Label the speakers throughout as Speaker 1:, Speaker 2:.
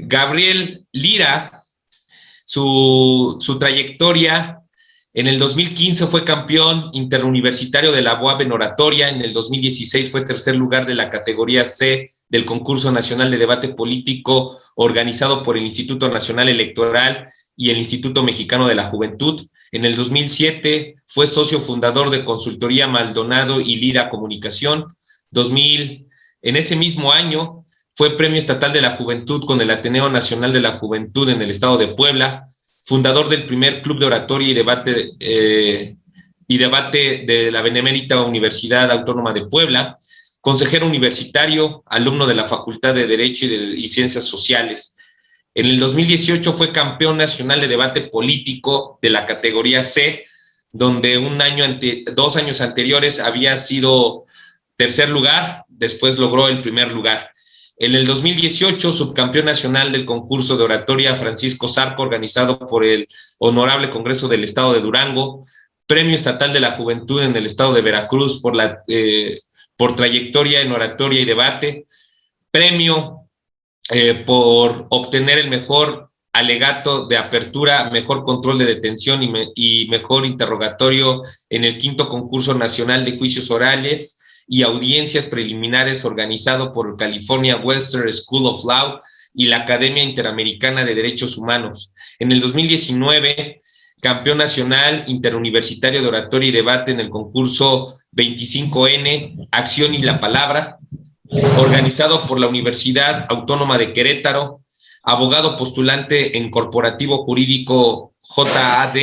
Speaker 1: Gabriel Lira, su trayectoria: en el 2015 fue campeón interuniversitario de la UAB en oratoria. En el 2016 fue tercer lugar de la categoría C del concurso nacional de debate político organizado por el Instituto Nacional Electoral y el Instituto Mexicano de la Juventud. En el 2007 fue socio fundador de Consultoría Maldonado y Lira Comunicación. En ese mismo año fue Premio Estatal de la Juventud con el Ateneo Nacional de la Juventud en el estado de Puebla, fundador del primer club de oratoria y debate de la Benemérita Universidad Autónoma de Puebla, consejero universitario, alumno de la Facultad de Derecho y Ciencias Sociales. En el 2018 fue campeón nacional de debate político de la categoría C, donde 2 años anteriores había sido tercer lugar, después logró el primer lugar. En el 2018, subcampeón nacional del concurso de oratoria Francisco Zarco, organizado por el Honorable Congreso del Estado de Durango, Premio Estatal de la Juventud en el Estado de Veracruz por trayectoria en oratoria y debate, premio por obtener el mejor alegato de apertura, mejor control de detención y mejor interrogatorio en el 5º concurso nacional de juicios orales y audiencias preliminares organizado por California Western School of Law y la Academia Interamericana de Derechos Humanos. En el 2019, campeón nacional interuniversitario de oratoria y debate en el concurso 25N, Acción y la Palabra, organizado por la Universidad Autónoma de Querétaro, abogado postulante en corporativo jurídico JAD.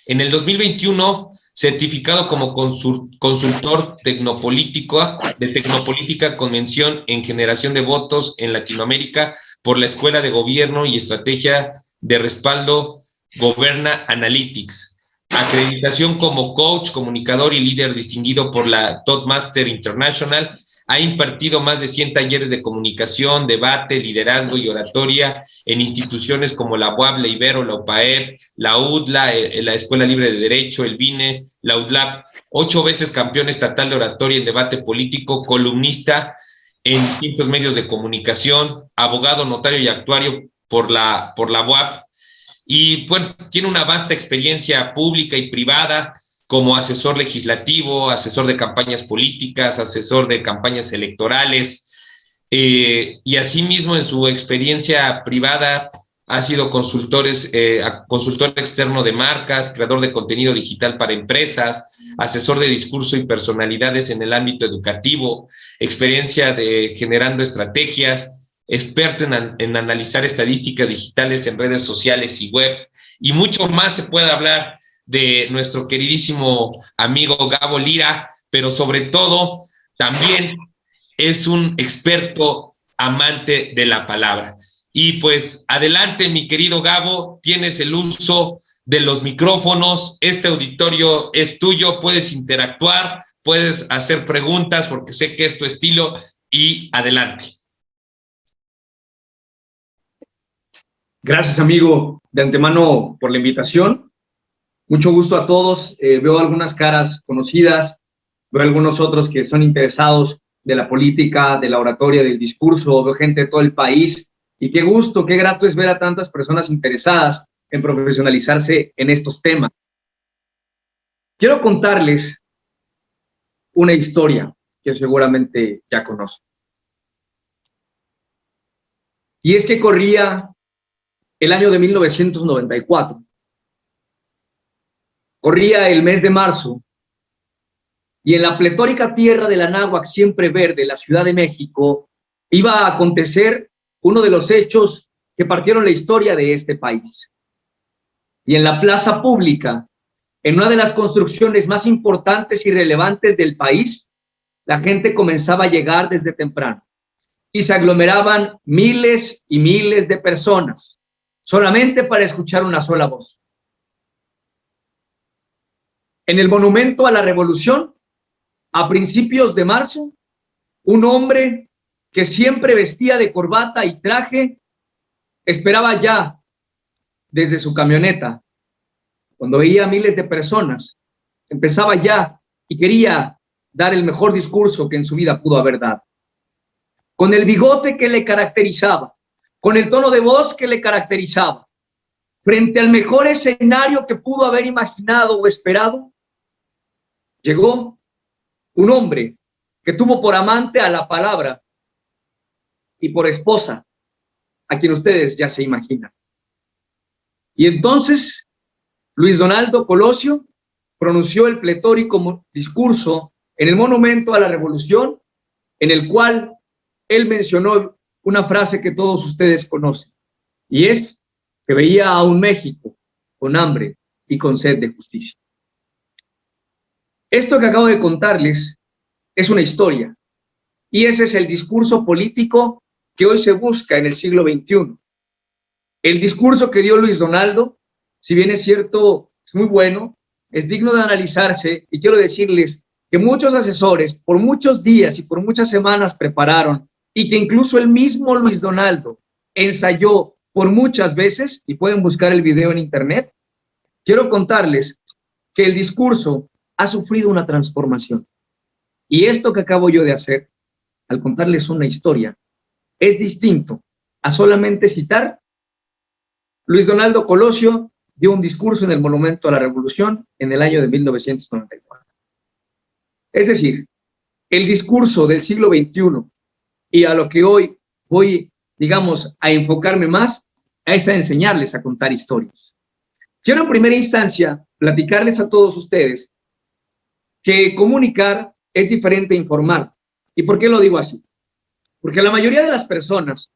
Speaker 1: En el 2021, certificado como consultor de Tecnopolítica con mención en generación de votos en Latinoamérica por la Escuela de Gobierno y Estrategia de Respaldo Goberna Analytics. Acreditación como coach, comunicador y líder distinguido por la Toastmaster International. Ha impartido más de 100 talleres de comunicación, debate, liderazgo y oratoria en instituciones como la UAB, la Ibero, la UPAEP, la UDLA, la Escuela Libre de Derecho, el BINE, la UDLAP. 8 veces campeón estatal de oratoria en debate político, columnista en distintos medios de comunicación, abogado, notario y actuario por la UAP. Y bueno, tiene una vasta experiencia pública y privada como asesor legislativo, asesor de campañas políticas, asesor de campañas electorales, y asimismo en su experiencia privada ha sido consultor externo de marcas, creador de contenido digital para empresas, asesor de discurso y personalidades en el ámbito educativo, experiencia generando estrategias, experto en analizar estadísticas digitales en redes sociales y webs, y mucho más se puede hablar de nuestro queridísimo amigo Gabo Lira, pero sobre todo también es un experto amante de la palabra. Y pues adelante, mi querido Gabo, tienes el uso de los micrófonos, este auditorio es tuyo, puedes interactuar, puedes hacer preguntas porque sé que es tu estilo, y adelante.
Speaker 2: Gracias, amigo, de antemano por la invitación. Mucho gusto a todos. Veo algunas caras conocidas, veo algunos otros que son interesados de la política, de la oratoria, del discurso, veo gente de todo el país, y qué gusto, qué grato es ver a tantas personas interesadas en profesionalizarse en estos temas. Quiero contarles una historia que seguramente ya conocen. Y es que corría el año de 1994. Corría el mes de marzo y en la pletórica tierra del Anáhuac siempre verde, la Ciudad de México, iba a acontecer uno de los hechos que partieron la historia de este país. Y en la plaza pública, en una de las construcciones más importantes y relevantes del país, la gente comenzaba a llegar desde temprano y se aglomeraban miles y miles de personas solamente para escuchar una sola voz. En el Monumento a la Revolución, a principios de marzo, un hombre que siempre vestía de corbata y traje esperaba ya desde su camioneta. Cuando veía a miles de personas, empezaba ya y quería dar el mejor discurso que en su vida pudo haber dado. Con el bigote que le caracterizaba, con el tono de voz que le caracterizaba, frente al mejor escenario que pudo haber imaginado o esperado, llegó un hombre que tuvo por amante a la palabra y por esposa a quien ustedes ya se imaginan. Y entonces Luis Donaldo Colosio pronunció el pletórico discurso en el Monumento a la Revolución, en el cual él mencionó una frase que todos ustedes conocen, y es que veía a un México con hambre y con sed de justicia. Esto que acabo de contarles es una historia, y ese es el discurso político que hoy se busca en el siglo XXI. El discurso que dio Luis Donaldo, si bien es cierto, es muy bueno, es digno de analizarse, y quiero decirles que muchos asesores por muchos días y por muchas semanas prepararon, y que incluso el mismo Luis Donaldo ensayó por muchas veces, y pueden buscar el video en internet. Quiero contarles que el discurso ha sufrido una transformación. Y esto que acabo yo de hacer, al contarles una historia, es distinto a solamente citar. Luis Donaldo Colosio dio un discurso en el Monumento a la Revolución en el año de 1994. Es decir, el discurso del siglo XXI y a lo que hoy voy, digamos, a enfocarme más, es a enseñarles a contar historias. Quiero en primera instancia platicarles a todos ustedes que comunicar es diferente a informar. ¿Y por qué lo digo así? Porque la mayoría de las personas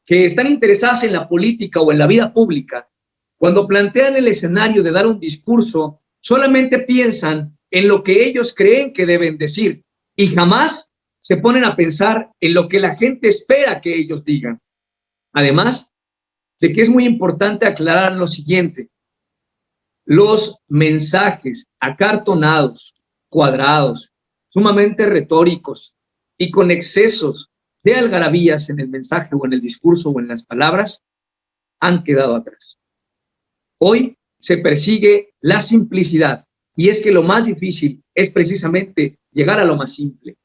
Speaker 2: que están interesadas en la política o en la vida pública, cuando plantean el escenario de dar un discurso, solamente piensan en lo que ellos creen que deben decir y jamás se ponen a pensar en lo que la gente espera que ellos digan. Además de que es muy importante aclarar lo siguiente: los mensajes acartonados, cuadrados, sumamente retóricos y con excesos de algarabías en el mensaje o en el discurso o en las palabras han quedado atrás. Hoy se persigue la simplicidad, y es que lo más difícil es precisamente llegar a lo más simple,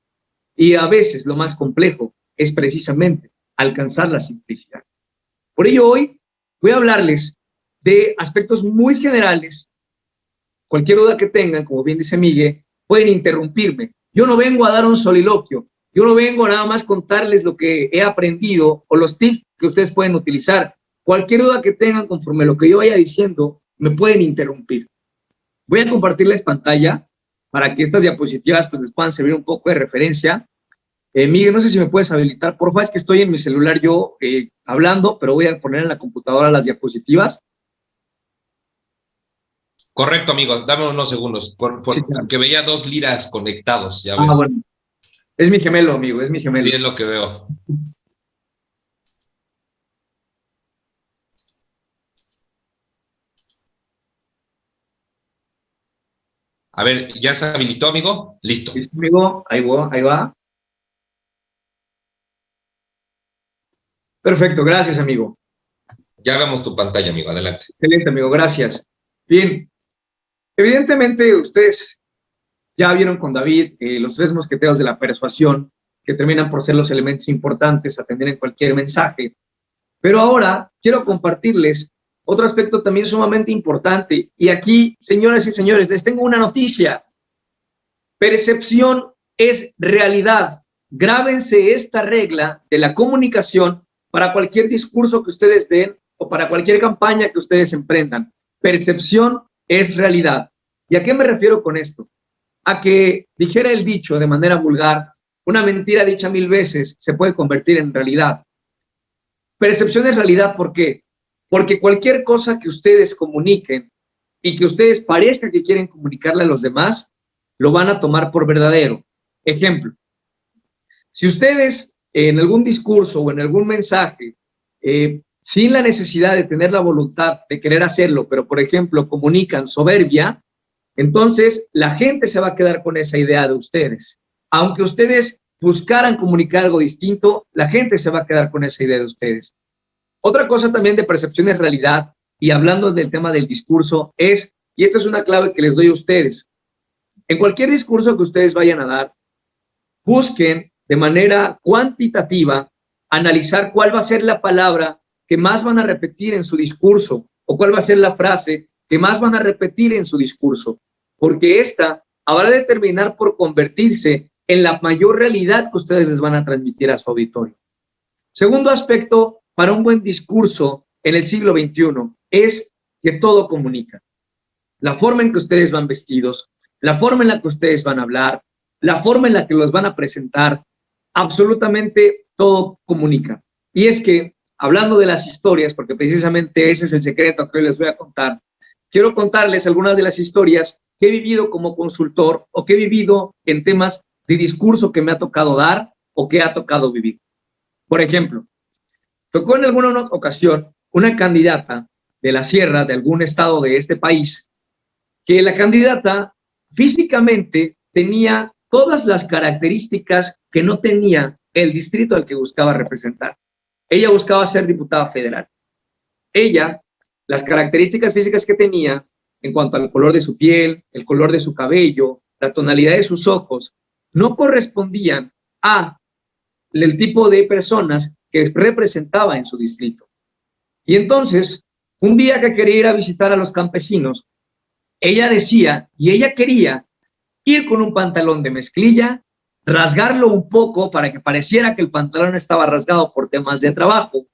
Speaker 2: y a veces lo más complejo es precisamente alcanzar la simplicidad. Por ello hoy voy a hablarles de aspectos muy generales. Cualquier duda que tengan, como bien dice Miguel, pueden interrumpirme. Yo no vengo a dar un soliloquio, yo no vengo a nada más contarles lo que he aprendido o los tips que ustedes pueden utilizar. Cualquier duda que tengan conforme lo que yo vaya diciendo, me pueden interrumpir. Voy a compartirles pantalla para que estas diapositivas pues, les puedan servir un poco de referencia. Miguel, no sé si me puedes habilitar, porfa, es que estoy en mi celular yo hablando, pero voy a poner en la computadora las diapositivas.
Speaker 1: Correcto, amigo, dame unos segundos, porque veía dos liras conectados. Ya
Speaker 2: veo. Bueno, es mi gemelo, amigo, es mi gemelo.
Speaker 1: Sí, es lo que veo. A ver, ¿ya se habilitó, amigo? Listo.
Speaker 2: Sí, amigo, ahí va. Perfecto, gracias, amigo.
Speaker 1: Ya vemos tu pantalla, amigo, adelante.
Speaker 2: Excelente, amigo, gracias. Bien, evidentemente ustedes ya vieron con David los 3 mosqueteros de la persuasión, que terminan por ser los elementos importantes a tener en cualquier mensaje. Pero ahora quiero compartirles otro aspecto también sumamente importante. Y aquí, señoras y señores, les tengo una noticia. Percepción es realidad. Grábense esta regla de la comunicación para cualquier discurso que ustedes den o para cualquier campaña que ustedes emprendan. Percepción es realidad. ¿Y a qué me refiero con esto? A que, dijera el dicho de manera vulgar, una mentira dicha 1000 veces se puede convertir en realidad. Percepción es realidad, ¿por qué? Porque cualquier cosa que ustedes comuniquen y que ustedes parezca que quieren comunicarle a los demás, lo van a tomar por verdadero. Ejemplo, si ustedes en algún discurso o en algún mensaje, sin la necesidad de tener la voluntad de querer hacerlo, pero por ejemplo comunican soberbia, entonces la gente se va a quedar con esa idea de ustedes. Aunque ustedes buscaran comunicar algo distinto, la gente se va a quedar con esa idea de ustedes. Otra cosa también de percepción es realidad, y hablando del tema del discurso, es, y esta es una clave que les doy a ustedes, en cualquier discurso que ustedes vayan a dar, busquen de manera cuantitativa analizar cuál va a ser la palabra que más van a repetir en su discurso o cuál va a ser la frase que más van a repetir en su discurso, porque esta habrá de terminar por convertirse en la mayor realidad que ustedes les van a transmitir a su auditorio. Segundo aspecto para un buen discurso en el siglo XXI es que todo comunica. La forma en que ustedes van vestidos, la forma en la que ustedes van a hablar, la forma en la que los van a presentar, absolutamente todo comunica. Y es que, hablando de las historias, porque precisamente ese es el secreto que hoy les voy a contar, quiero contarles algunas de las historias que he vivido como consultor o que he vivido en temas de discurso que me ha tocado dar o que ha tocado vivir. Por ejemplo, tocó en alguna ocasión una candidata de la sierra de algún estado de este país, que la candidata físicamente tenía todas las características que no tenía el distrito al que buscaba representar. Ella buscaba ser diputada federal. Ella, las características físicas que tenía en cuanto al color de su piel, el color de su cabello, la tonalidad de sus ojos, no correspondían a el tipo de personas que representaba en su distrito. Y entonces, un día que quería ir a visitar a los campesinos, ella decía y ella quería ir con un pantalón de mezclilla, rasgarlo un poco para que pareciera que el pantalón estaba rasgado por temas de trabajo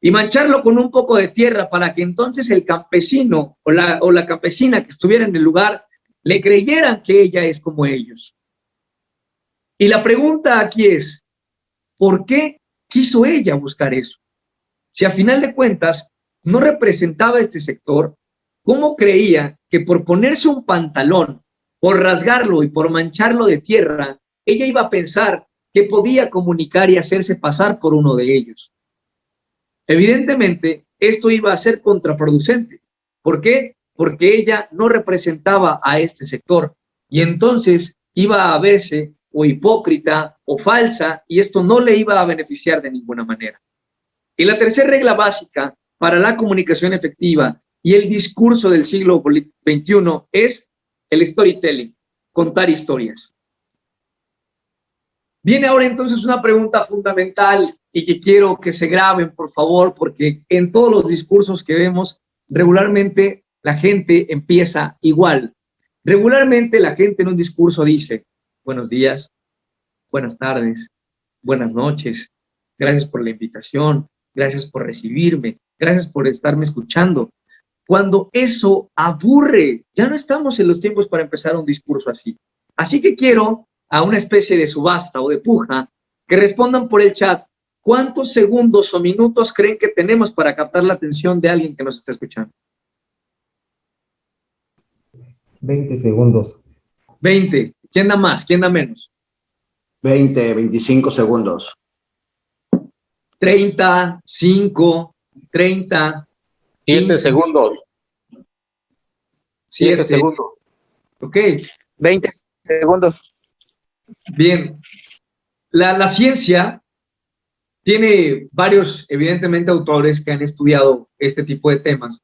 Speaker 2: y mancharlo con un poco de tierra para que entonces el campesino o la campesina que estuviera en el lugar le creyeran que ella es como ellos. Y la pregunta aquí es, ¿por qué quiso ella buscar eso? Si a final de cuentas no representaba este sector, ¿cómo creía que por ponerse un pantalón, por rasgarlo y por mancharlo de tierra, ella iba a pensar que podía comunicar y hacerse pasar por uno de ellos? Evidentemente, esto iba a ser contraproducente. ¿Por qué? Porque ella no representaba a este sector y entonces iba a verse o hipócrita o falsa y esto no le iba a beneficiar de ninguna manera. Y la tercera regla básica para la comunicación efectiva y el discurso del siglo XXI es el storytelling, contar historias. Viene ahora entonces una pregunta fundamental y que quiero que se graben, por favor, porque en todos los discursos que vemos, regularmente la gente empieza igual. Regularmente la gente en un discurso dice, buenos días, buenas tardes, buenas noches, gracias por la invitación, gracias por recibirme, gracias por estarme escuchando. Cuando eso aburre, ya no estamos en los tiempos para empezar un discurso así. Así que quiero a una especie de subasta o de puja que respondan por el chat cuántos segundos o minutos creen que tenemos para captar la atención de alguien que nos está escuchando.
Speaker 3: 20 segundos.
Speaker 2: 20. ¿Quién da más? ¿Quién da menos?
Speaker 4: 20, 25 segundos.
Speaker 2: 30, 5, 30.
Speaker 5: 7
Speaker 2: 15,
Speaker 5: segundos. 7
Speaker 2: 7
Speaker 5: segundos.
Speaker 2: Ok.
Speaker 5: 20 segundos.
Speaker 2: Bien. La ciencia tiene varios, evidentemente, autores que han estudiado este tipo de temas.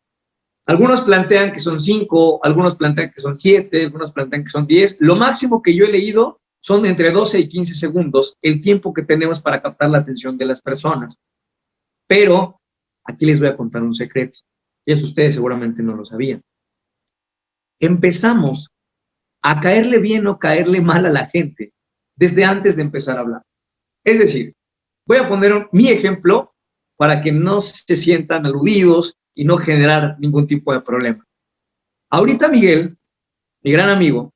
Speaker 2: Algunos plantean que son 5, algunos plantean que son 7, algunos plantean que son 10. Lo máximo que yo he leído son entre 12 y 15 segundos, el tiempo que tenemos para captar la atención de las personas. Pero aquí les voy a contar un secreto, y eso ustedes seguramente no lo sabían. Empezamos a caerle bien o caerle mal a la gente desde antes de empezar a hablar. Es decir, voy a poner mi ejemplo para que no se sientan aludidos y no generar ningún tipo de problema. Ahorita Miguel, mi gran amigo,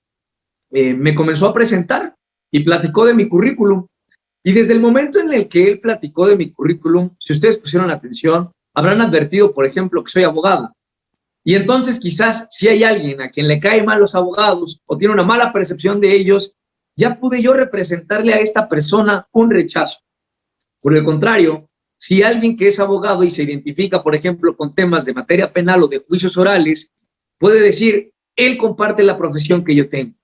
Speaker 2: me comenzó a presentar y platicó de mi currículum. Y desde el momento en el que él platicó de mi currículum, si ustedes pusieron atención, habrán advertido, por ejemplo, que soy abogado. Y entonces quizás si hay alguien a quien le cae mal los abogados o tiene una mala percepción de ellos, ya pude yo representarle a esta persona un rechazo. Por el contrario, si alguien que es abogado y se identifica, por ejemplo, con temas de materia penal o de juicios orales, puede decir, él comparte la profesión que yo tengo.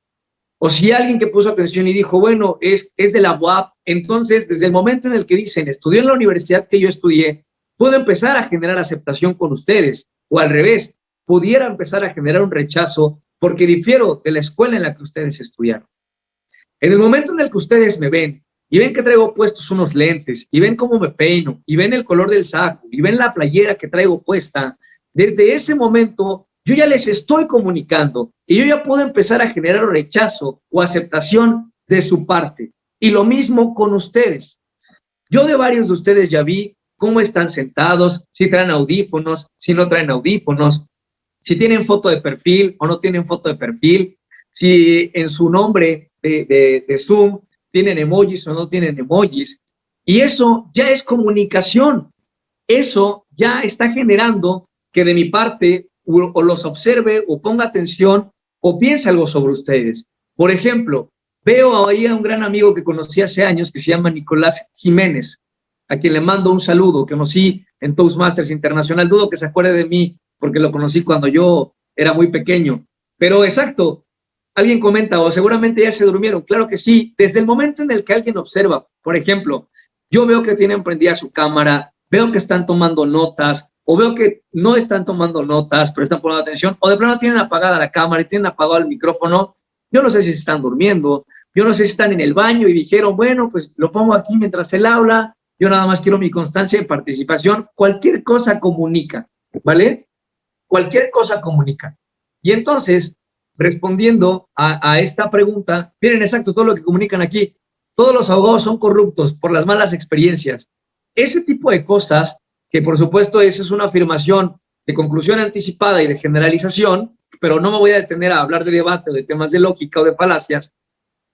Speaker 2: O si alguien que puso atención y dijo, bueno, es de la UAP, entonces desde el momento en el que dicen, estudió en la universidad que yo estudié, puedo empezar a generar aceptación con ustedes, o al revés, pudiera empezar a generar un rechazo porque difiero de la escuela en la que ustedes estudiaron. En el momento en el que ustedes me ven y ven que traigo puestos unos lentes, y ven cómo me peino, y ven el color del saco, y ven la playera que traigo puesta, desde ese momento yo ya les estoy comunicando y yo ya puedo empezar a generar rechazo o aceptación de su parte. Y lo mismo con ustedes. Yo de varios de ustedes ya vi cómo están sentados, si traen audífonos, si no traen audífonos, si tienen foto de perfil o no tienen foto de perfil, si en su nombre de Zoom tienen emojis o no tienen emojis. Y eso ya es comunicación. Eso ya está generando que de mi parte o los observe o ponga atención o piense algo sobre ustedes. Por ejemplo, veo ahí a un gran amigo que conocí hace años que se llama Nicolás Jiménez, a quien le mando un saludo, que conocí en Toastmasters Internacional. Dudo que se acuerde de mí porque lo conocí cuando yo era muy pequeño. Pero exacto, alguien comenta, o seguramente ya se durmieron. Claro que sí, desde el momento en el que alguien observa, por ejemplo, yo veo que tienen prendida su cámara, veo que están tomando notas, o veo que no están tomando notas, pero están poniendo atención, o de plano tienen apagada la cámara y tienen apagado el micrófono. Yo no sé si se están durmiendo, yo no sé si están en el baño y dijeron, bueno, pues lo pongo aquí mientras él habla, yo nada más quiero mi constancia de participación. Cualquier cosa comunica, ¿vale? Cualquier cosa comunica. Y entonces, respondiendo a esta pregunta, miren, exacto, todo lo que comunican aquí, todos los abogados son corruptos por las malas experiencias. Ese tipo de cosas, que por supuesto esa es una afirmación de conclusión anticipada y de generalización, pero no me voy a detener a hablar de debate o de temas de lógica o de falacias,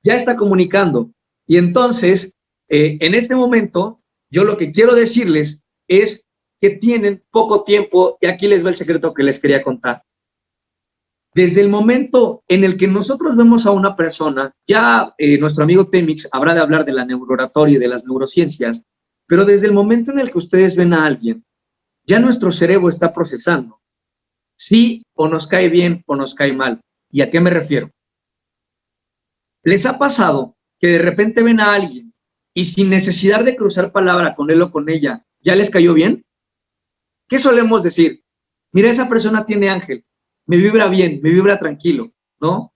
Speaker 2: ya está comunicando. Y entonces, en este momento, yo lo que quiero decirles es que tienen poco tiempo, y aquí les va el secreto que les quería contar. Desde el momento en el que nosotros vemos a una persona, ya nuestro amigo Temix habrá de hablar de la neurooratoria y de las neurociencias, pero desde el momento en el que ustedes ven a alguien, ya nuestro cerebro está procesando sí o nos cae bien o nos cae mal. ¿Y a qué me refiero? ¿Les ha pasado que de repente ven a alguien y sin necesidad de cruzar palabra con él o con ella, ya les cayó bien? ¿Qué solemos decir? Mira, esa persona tiene ángel, me vibra bien, me vibra tranquilo, ¿no?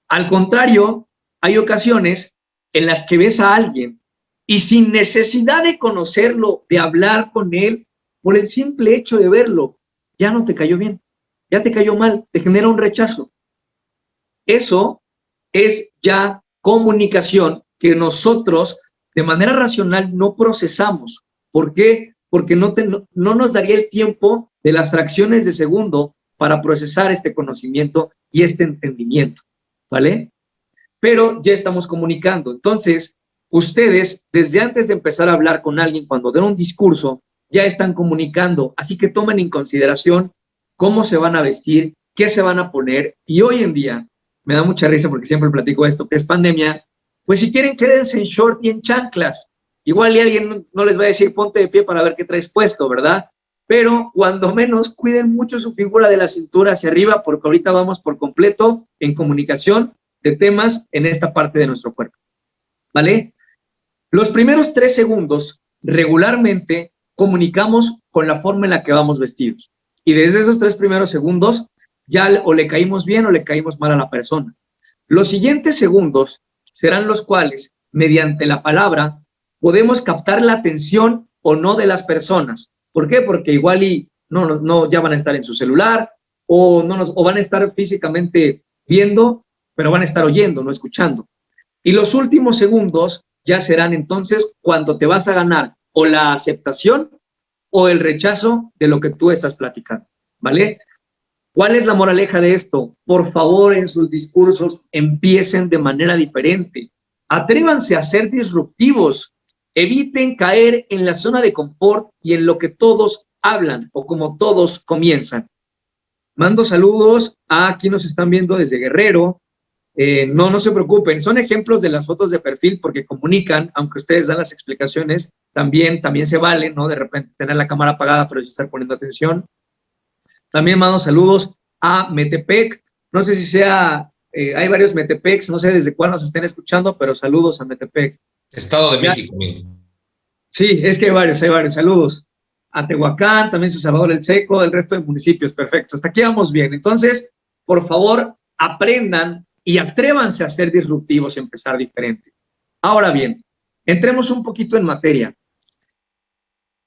Speaker 2: Al contrario, hay ocasiones en las que ves a alguien y sin necesidad de conocerlo, de hablar con él, por el simple hecho de verlo, ya no te cayó bien, ya te cayó mal, te genera un rechazo. Eso es ya comunicación que nosotros de manera racional no procesamos. ¿Por qué? Porque no nos daría el tiempo de las fracciones de segundo para procesar este conocimiento y este entendimiento, ¿vale? Pero ya estamos comunicando. Entonces, ustedes, desde antes de empezar a hablar con alguien, cuando den un discurso, ya están comunicando. Así que tomen en consideración cómo se van a vestir, qué se van a poner. Y hoy en día, me da mucha risa porque siempre platico esto, que es pandemia, pues si quieren quédense en short y en chanclas. Igual y alguien no les va a decir ponte de pie para ver qué traes puesto, ¿verdad? Pero cuando menos cuiden mucho su figura de la cintura hacia arriba, porque ahorita vamos por completo en comunicación de temas en esta parte de nuestro cuerpo, ¿vale? Los primeros 3 segundos regularmente comunicamos con la forma en la que vamos vestidos. Y desde esos 3 primeros segundos ya o le caímos bien o le caímos mal a la persona. Los siguientes segundos serán los cuales, mediante la palabra, podemos captar la atención o no de las personas. ¿Por qué? Porque igual y no ya van a estar en su celular o van a estar físicamente viendo, pero van a estar oyendo, no escuchando. Y los últimos segundos ya serán entonces cuando te vas a ganar o la aceptación o el rechazo de lo que tú estás platicando, ¿vale? ¿Cuál es la moraleja de esto? Por favor, en sus discursos empiecen de manera diferente. Atrévanse a ser disruptivos. Eviten caer en la zona de confort y en lo que todos hablan o como todos comienzan. Mando saludos a quienes nos están viendo desde Guerrero. No se preocupen, son ejemplos de las fotos de perfil porque comunican, aunque ustedes dan las explicaciones, también se vale, ¿no? De repente tener la cámara apagada, pero sí estar poniendo atención. También mando saludos a Metepec, no sé si sea, hay varios Metepecs, no sé desde cuándo nos estén escuchando, pero saludos a Metepec.
Speaker 1: Estado de México, amigo.
Speaker 2: Sí, es que hay varios, saludos. A Tehuacán, también San Salvador el Seco, el resto de municipios, perfecto. Hasta aquí vamos bien. Entonces, por favor, aprendan y atrévanse a ser disruptivos y empezar diferente. Ahora bien, Entremos un poquito en materia.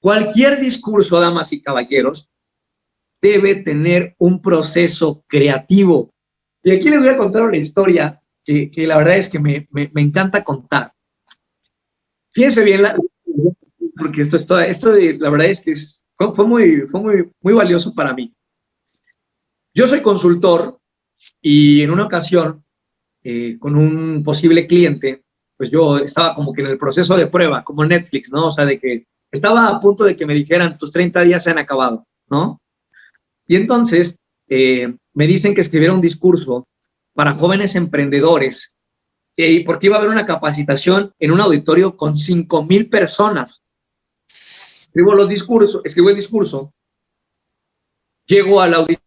Speaker 2: Cualquier discurso, damas y caballeros, debe tener un proceso creativo. Y aquí les voy a contar una historia que la verdad es que me encanta contar. Fíjense bien, porque la verdad es que fue muy valioso para mí. Yo soy consultor y en una ocasión, con un posible cliente, pues yo estaba como que en el proceso de prueba, como Netflix, ¿no? O sea, de que estaba a punto de que me dijeran, tus 30 días se han acabado, ¿no? Y entonces me dicen que escribiera un discurso para jóvenes emprendedores, porque iba a haber una capacitación en un auditorio con 5,000 personas. Escribo el discurso, llego al auditorio.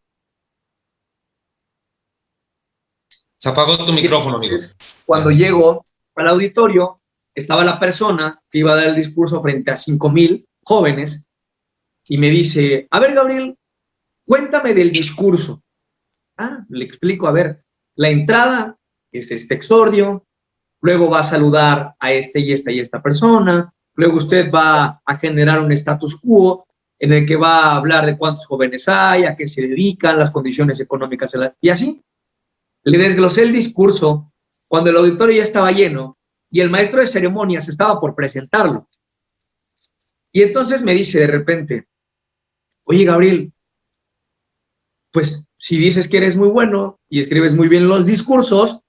Speaker 1: Se apagó tu micrófono, amigo.
Speaker 2: Cuando llego al auditorio, estaba la persona que iba a dar el discurso frente a 5,000 jóvenes y me dice, a ver, Gabriel, cuéntame del discurso. Le explico, a ver, la entrada es este exordio, luego va a saludar a este y esta persona, luego usted va a generar un status quo en el que va a hablar de cuántos jóvenes hay, a qué se dedican, las condiciones económicas y así. Le desglosé el discurso cuando el auditorio ya estaba lleno y el maestro de ceremonias estaba por presentarlo. Y entonces me dice de repente, oye, Gabriel, pues si dices que eres muy bueno y escribes muy bien los discursos,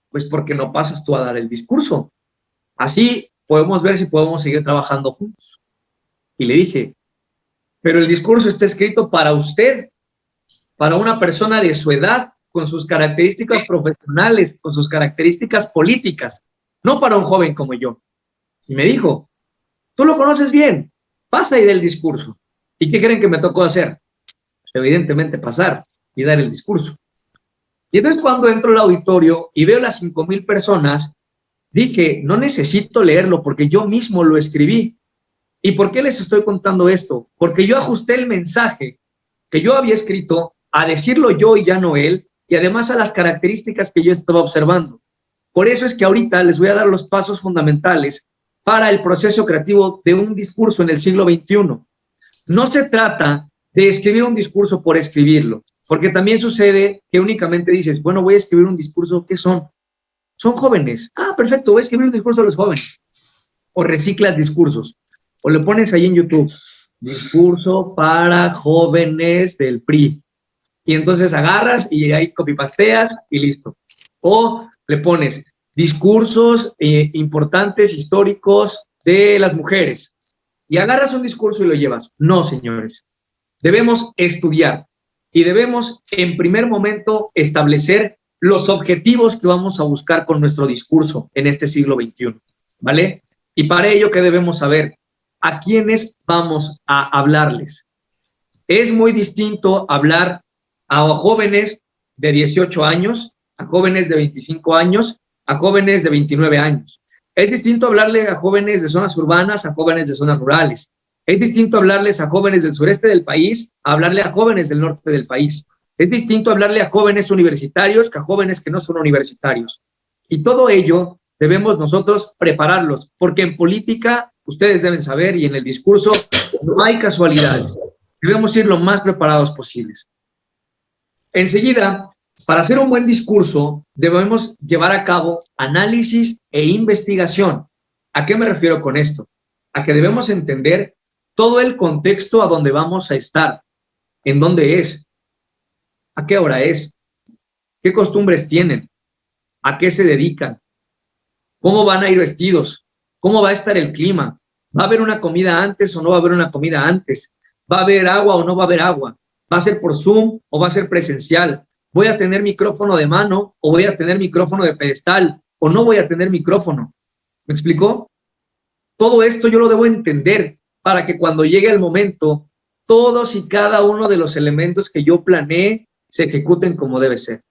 Speaker 2: pues ¿por qué no pasas tú a dar el discurso? Así podemos ver si podemos seguir trabajando juntos. Y le dije, pero el discurso está escrito para usted, para una persona de su edad, con sus características profesionales, con sus características políticas, no para un joven como yo. Y me dijo, tú lo conoces bien, pasa y da el discurso. ¿Y qué creen que me tocó hacer? Evidentemente pasar y dar el discurso. Y entonces cuando entro al auditorio y veo las 5,000 personas, dije, no necesito leerlo porque yo mismo lo escribí. ¿Y por qué les estoy contando esto? Porque yo ajusté el mensaje que yo había escrito a decirlo yo y ya no él, y además a las características que yo estaba observando. Por eso es que ahorita les voy a dar los pasos fundamentales para el proceso creativo de un discurso en el siglo XXI. No se trata de escribir un discurso por escribirlo, porque también sucede que únicamente dices, bueno, voy a escribir un discurso, ¿qué son? Son jóvenes. Perfecto, voy a escribir un discurso a los jóvenes. O reciclas discursos, o le pones ahí en YouTube, discurso para jóvenes del PRI. Y entonces agarras y ahí copypasteas y listo. O le pones discursos importantes, históricos de las mujeres. Y agarras un discurso y lo llevas. No, señores. Debemos estudiar y debemos, en primer momento, establecer los objetivos que vamos a buscar con nuestro discurso en este siglo XXI, ¿vale? Y para ello, ¿qué debemos saber? ¿A quiénes vamos a hablarles? Es muy distinto hablar a jóvenes de 18 años, a jóvenes de 25 años, a jóvenes de 29 años. Es distinto hablarle a jóvenes de zonas urbanas, a jóvenes de zonas rurales. Es distinto hablarles a jóvenes del sureste del país, a hablarle a jóvenes del norte del país. Es distinto hablarle a jóvenes universitarios que a jóvenes que no son universitarios. Y todo ello debemos nosotros prepararlos, porque en política, ustedes deben saber, y en el discurso, no hay casualidades. Debemos ir lo más preparados posibles. Enseguida, para hacer un buen discurso, debemos llevar a cabo análisis e investigación. ¿A qué me refiero con esto? A que debemos entender todo el contexto a donde vamos a estar, en dónde es, a qué hora es, qué costumbres tienen, a qué se dedican, cómo van a ir vestidos, cómo va a estar el clima, va a haber una comida antes o no va a haber una comida antes, va a haber agua o no va a haber agua, va a ser por Zoom o va a ser presencial, voy a tener micrófono de mano o voy a tener micrófono de pedestal o no voy a tener micrófono. ¿Me explicó? Todo esto yo lo debo entender para que cuando llegue el momento, todos y cada uno de los elementos que yo planeé se ejecuten como debe ser.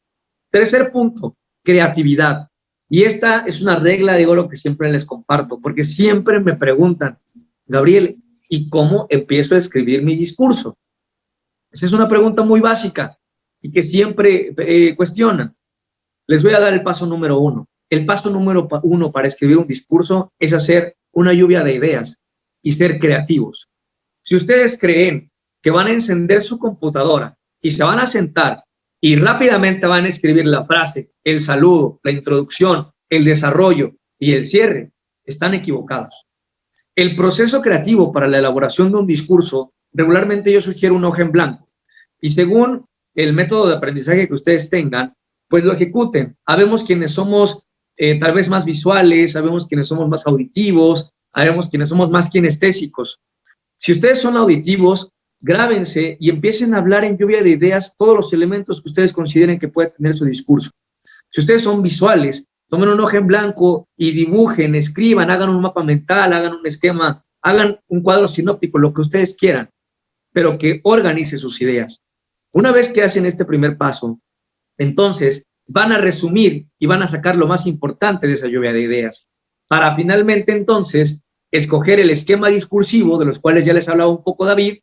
Speaker 2: Tercer punto, creatividad. Y esta es una regla de oro que siempre les comparto, porque siempre me preguntan, Gabriel, ¿y cómo empiezo a escribir mi discurso? Esa es una pregunta muy básica y que siempre cuestionan. Les voy a dar el paso número 1. el paso número 1 para escribir un discurso es hacer una lluvia de ideas y ser creativos. Si ustedes creen que van a encender su computadora y se van a sentar y rápidamente van a escribir la frase, el saludo, la introducción, el desarrollo y el cierre, están equivocados. El proceso creativo para la elaboración de un discurso, regularmente yo sugiero una hoja en blanco y según el método de aprendizaje que ustedes tengan, pues lo ejecuten. Habemos quienes somos tal vez más visuales, sabemos quienes somos más auditivos, sabemos quienes somos más kinestésicos. Si ustedes son auditivos, grábense y empiecen a hablar en lluvia de ideas todos los elementos que ustedes consideren que puede tener su discurso. Si ustedes son visuales, tomen una hoja en blanco y dibujen, escriban, hagan un mapa mental, hagan un esquema, hagan un cuadro sinóptico, lo que ustedes quieran, pero que organice sus ideas. Una vez que hacen este primer paso, entonces van a resumir y van a sacar lo más importante de esa lluvia de ideas, para finalmente entonces escoger el esquema discursivo, de los cuales ya les hablaba un poco David,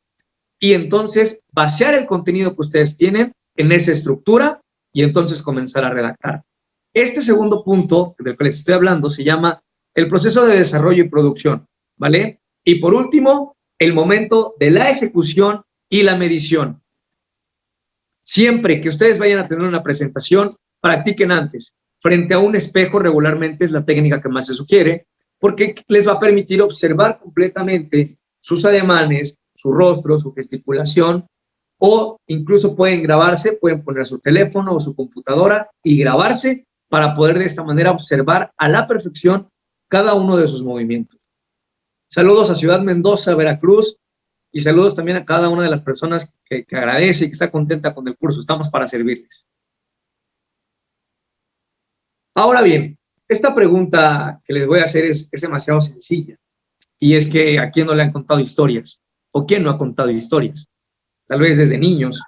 Speaker 2: y entonces vaciar el contenido que ustedes tienen en esa estructura y entonces comenzar a redactar. Este segundo punto del que les estoy hablando se llama el proceso de desarrollo y producción, ¿vale? Y por último, el momento de la ejecución y la medición. Siempre que ustedes vayan a tener una presentación, practiquen antes. Frente a un espejo regularmente es la técnica que más se sugiere, porque les va a permitir observar completamente sus ademanes, su rostro, su gesticulación, o incluso pueden grabarse, pueden poner su teléfono o su computadora y grabarse para poder de esta manera observar a la perfección cada uno de sus movimientos. Saludos a Ciudad Mendoza, Veracruz, y saludos también a cada una de las personas que agradece y que está contenta con el curso. Estamos para servirles. Ahora bien, esta pregunta que les voy a hacer es demasiado sencilla, y es que ¿a quién no le han contado historias? ¿O quién no ha contado historias? Tal vez desde niños,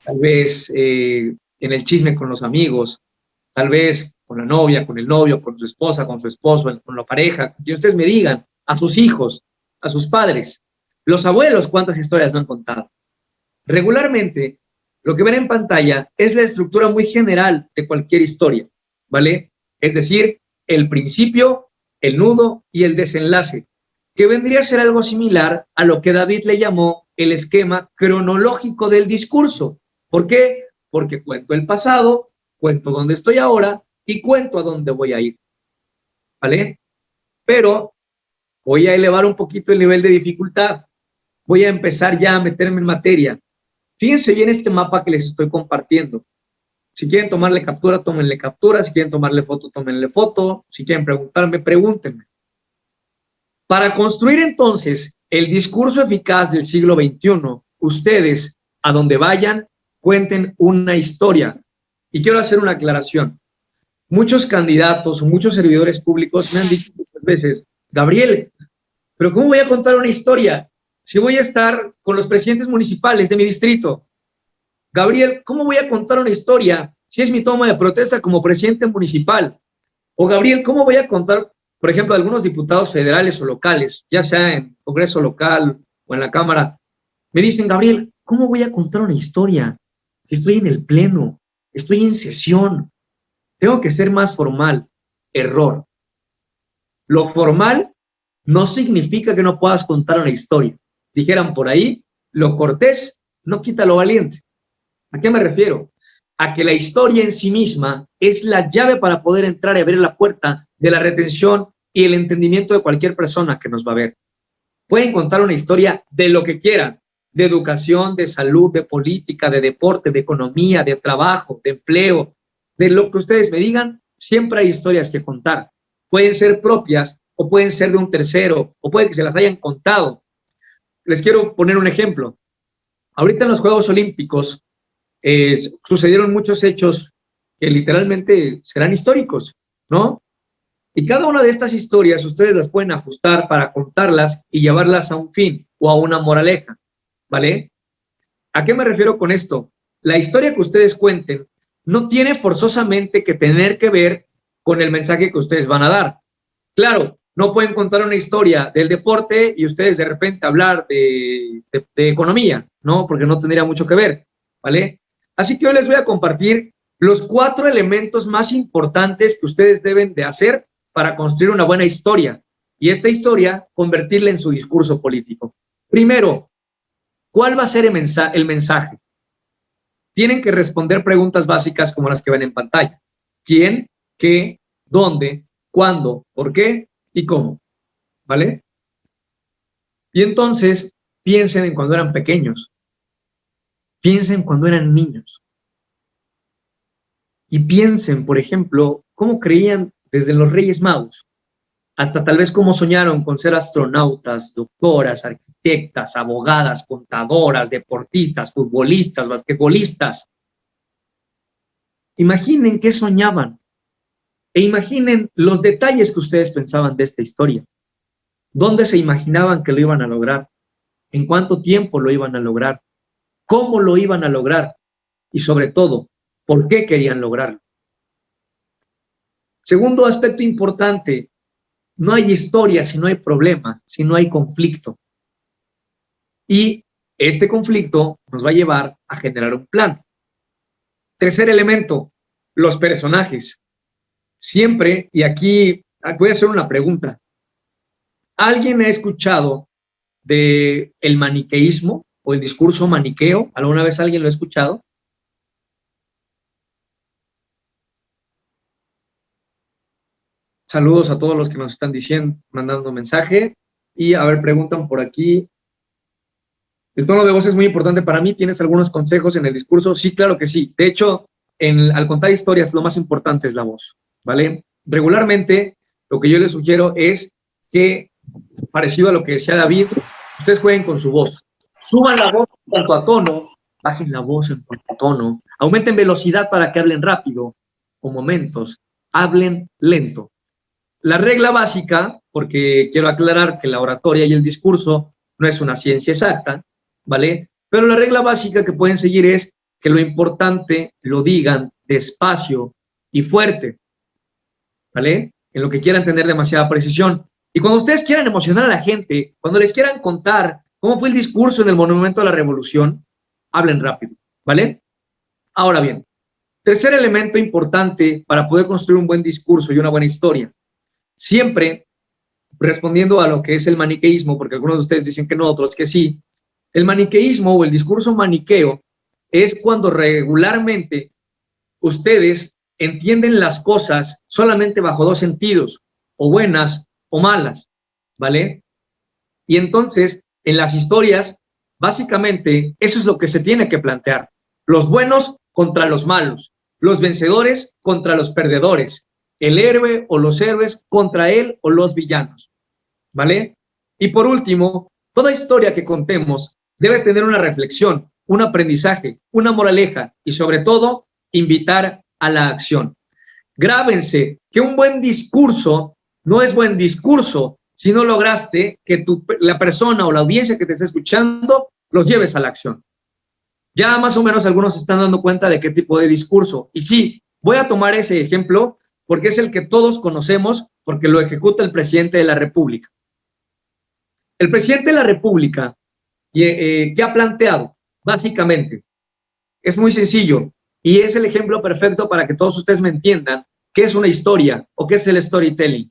Speaker 2: tal vez en el chisme con los amigos, tal vez con la novia, con el novio, con su esposa, con su esposo, con la pareja, que ustedes me digan, a sus hijos, a sus padres, los abuelos, ¿cuántas historias no han contado? Regularmente, lo que ven en pantalla es la estructura muy general de cualquier historia, ¿vale? Es decir, el principio, el nudo y el desenlace, que vendría a ser algo similar a lo que David le llamó el esquema cronológico del discurso. ¿Por qué? Porque cuento el pasado, cuento dónde estoy ahora y cuento a dónde voy a ir, ¿vale? Pero voy a elevar un poquito el nivel de dificultad. Voy a empezar ya a meterme en materia. Fíjense bien este mapa que les estoy compartiendo. Si quieren tomarle captura, tómenle captura. Si quieren tomarle foto, tómenle foto. Si quieren preguntarme, pregúntenme. Para construir entonces el discurso eficaz del siglo XXI, ustedes, a donde vayan, cuenten una historia. Y quiero hacer una aclaración. Muchos candidatos o muchos servidores públicos me han dicho muchas veces, Gabriel, ¿pero cómo voy a contar una historia si voy a estar con los presidentes municipales de mi distrito? Gabriel, ¿cómo voy a contar una historia si es mi toma de protesta como presidente municipal? O Gabriel, ¿cómo voy a contar, por ejemplo, algunos diputados federales o locales, ya sea en Congreso local o en la Cámara? Me dicen, Gabriel, ¿cómo voy a contar una historia si estoy en el pleno, estoy en sesión? Tengo que ser más formal. Error. Lo formal no significa que no puedas contar una historia. Dijeran por ahí, lo cortés no quita lo valiente. ¿A qué me refiero? A que la historia en sí misma es la llave para poder entrar y abrir la puerta de la retención y el entendimiento de cualquier persona que nos va a ver. Pueden contar una historia de lo que quieran, de educación, de salud, de política, de deporte, de economía, de trabajo, de empleo, de lo que ustedes me digan. Siempre hay historias que contar. Pueden ser propias o pueden ser de un tercero o puede que se las hayan contado. Les quiero poner un ejemplo. Ahorita en los Juegos Olímpicos sucedieron muchos hechos que literalmente serán históricos, ¿no? Y cada una de estas historias ustedes las pueden ajustar para contarlas y llevarlas a un fin o a una moraleja, ¿vale? ¿A qué me refiero con esto? La historia que ustedes cuenten no tiene forzosamente que tener que ver con el mensaje que ustedes van a dar. Claro, no pueden contar una historia del deporte y ustedes de repente hablar de economía, ¿no? Porque no tendría mucho que ver, ¿vale? Así que hoy les voy a compartir los 4 elementos más importantes que ustedes deben de hacer para construir una buena historia y esta historia convertirla en su discurso político. Primero, ¿cuál va a ser el mensaje? Tienen que responder preguntas básicas como las que ven en pantalla. ¿Quién? ¿Qué? ¿Dónde? ¿Cuándo? ¿Por qué? ¿Y cómo? ¿Vale? Y entonces, piensen en cuando eran pequeños. Piensen cuando eran niños. Y piensen, por ejemplo, cómo creían desde los Reyes Magos, hasta tal vez cómo soñaron con ser astronautas, doctoras, arquitectas, abogadas, contadoras, deportistas, futbolistas, basquetbolistas. Imaginen qué soñaban e imaginen los detalles que ustedes pensaban de esta historia. ¿Dónde se imaginaban que lo iban a lograr? ¿En cuánto tiempo lo iban a lograr? ¿Cómo lo iban a lograr? Y sobre todo, ¿por qué querían lograrlo? Segundo aspecto importante, no hay historia si no hay problema, si no hay conflicto. Y este conflicto nos va a llevar a generar un plan. Tercer elemento, los personajes. Siempre, y aquí voy a hacer una pregunta. ¿Alguien ha escuchado de el maniqueísmo o el discurso maniqueo? ¿Alguna vez alguien lo ha escuchado? Saludos a todos los que nos están diciendo, mandando mensaje. Y a ver, preguntan por aquí. El tono de voz es muy importante para mí. ¿Tienes algunos consejos en el discurso? Sí, claro que sí. De hecho, al contar historias, lo más importante es la voz, ¿vale? Regularmente, lo que yo les sugiero es que, parecido a lo que decía David, ustedes jueguen con su voz. Suban la voz en cuanto a tono, bajen la voz en cuanto a tono, aumenten velocidad para que hablen rápido o momentos, hablen lento. La regla básica, porque quiero aclarar que la oratoria y el discurso no es una ciencia exacta, ¿vale? Pero la regla básica que pueden seguir es que lo importante lo digan despacio y fuerte, ¿vale? En lo que quieran tener demasiada precisión. Y cuando ustedes quieran emocionar a la gente, cuando les quieran contar cómo fue el discurso en el Monumento a la Revolución, hablen rápido, ¿vale? Ahora bien, tercer elemento importante para poder construir un buen discurso y una buena historia. Siempre, respondiendo a lo que es el maniqueísmo, porque algunos de ustedes dicen que no, otros que sí, el maniqueísmo o el discurso maniqueo es cuando regularmente ustedes entienden las cosas solamente bajo 2 sentidos, o buenas o malas, ¿vale? Y entonces, en las historias, básicamente, eso es lo que se tiene que plantear. Los buenos contra los malos, los vencedores contra los perdedores, el héroe o los héroes contra él o los villanos, ¿vale? Y por último, toda historia que contemos debe tener una reflexión, un aprendizaje, una moraleja y sobre todo, invitar a la acción. Grábense que un buen discurso no es buen discurso si no lograste que la persona o la audiencia que te está escuchando los lleves a la acción. Ya más o menos algunos se están dando cuenta de qué tipo de discurso. Y sí, voy a tomar ese ejemplo porque es el que todos conocemos porque lo ejecuta el presidente de la República. El presidente de la República, ¿qué ha planteado? Básicamente, es muy sencillo y es el ejemplo perfecto para que todos ustedes me entiendan qué es una historia o qué es el storytelling.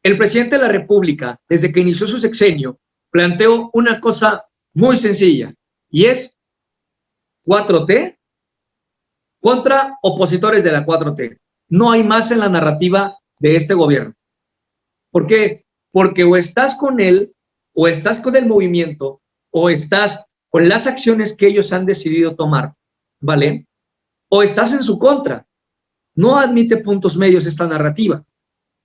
Speaker 2: El presidente de la República, desde que inició su sexenio, planteó una cosa muy sencilla y es 4T contra opositores de la 4T. No hay más en la narrativa de este gobierno. ¿Por qué? Porque o estás con él, o estás con el movimiento, o estás con las acciones que ellos han decidido tomar, ¿vale? O estás en su contra. No admite puntos medios esta narrativa.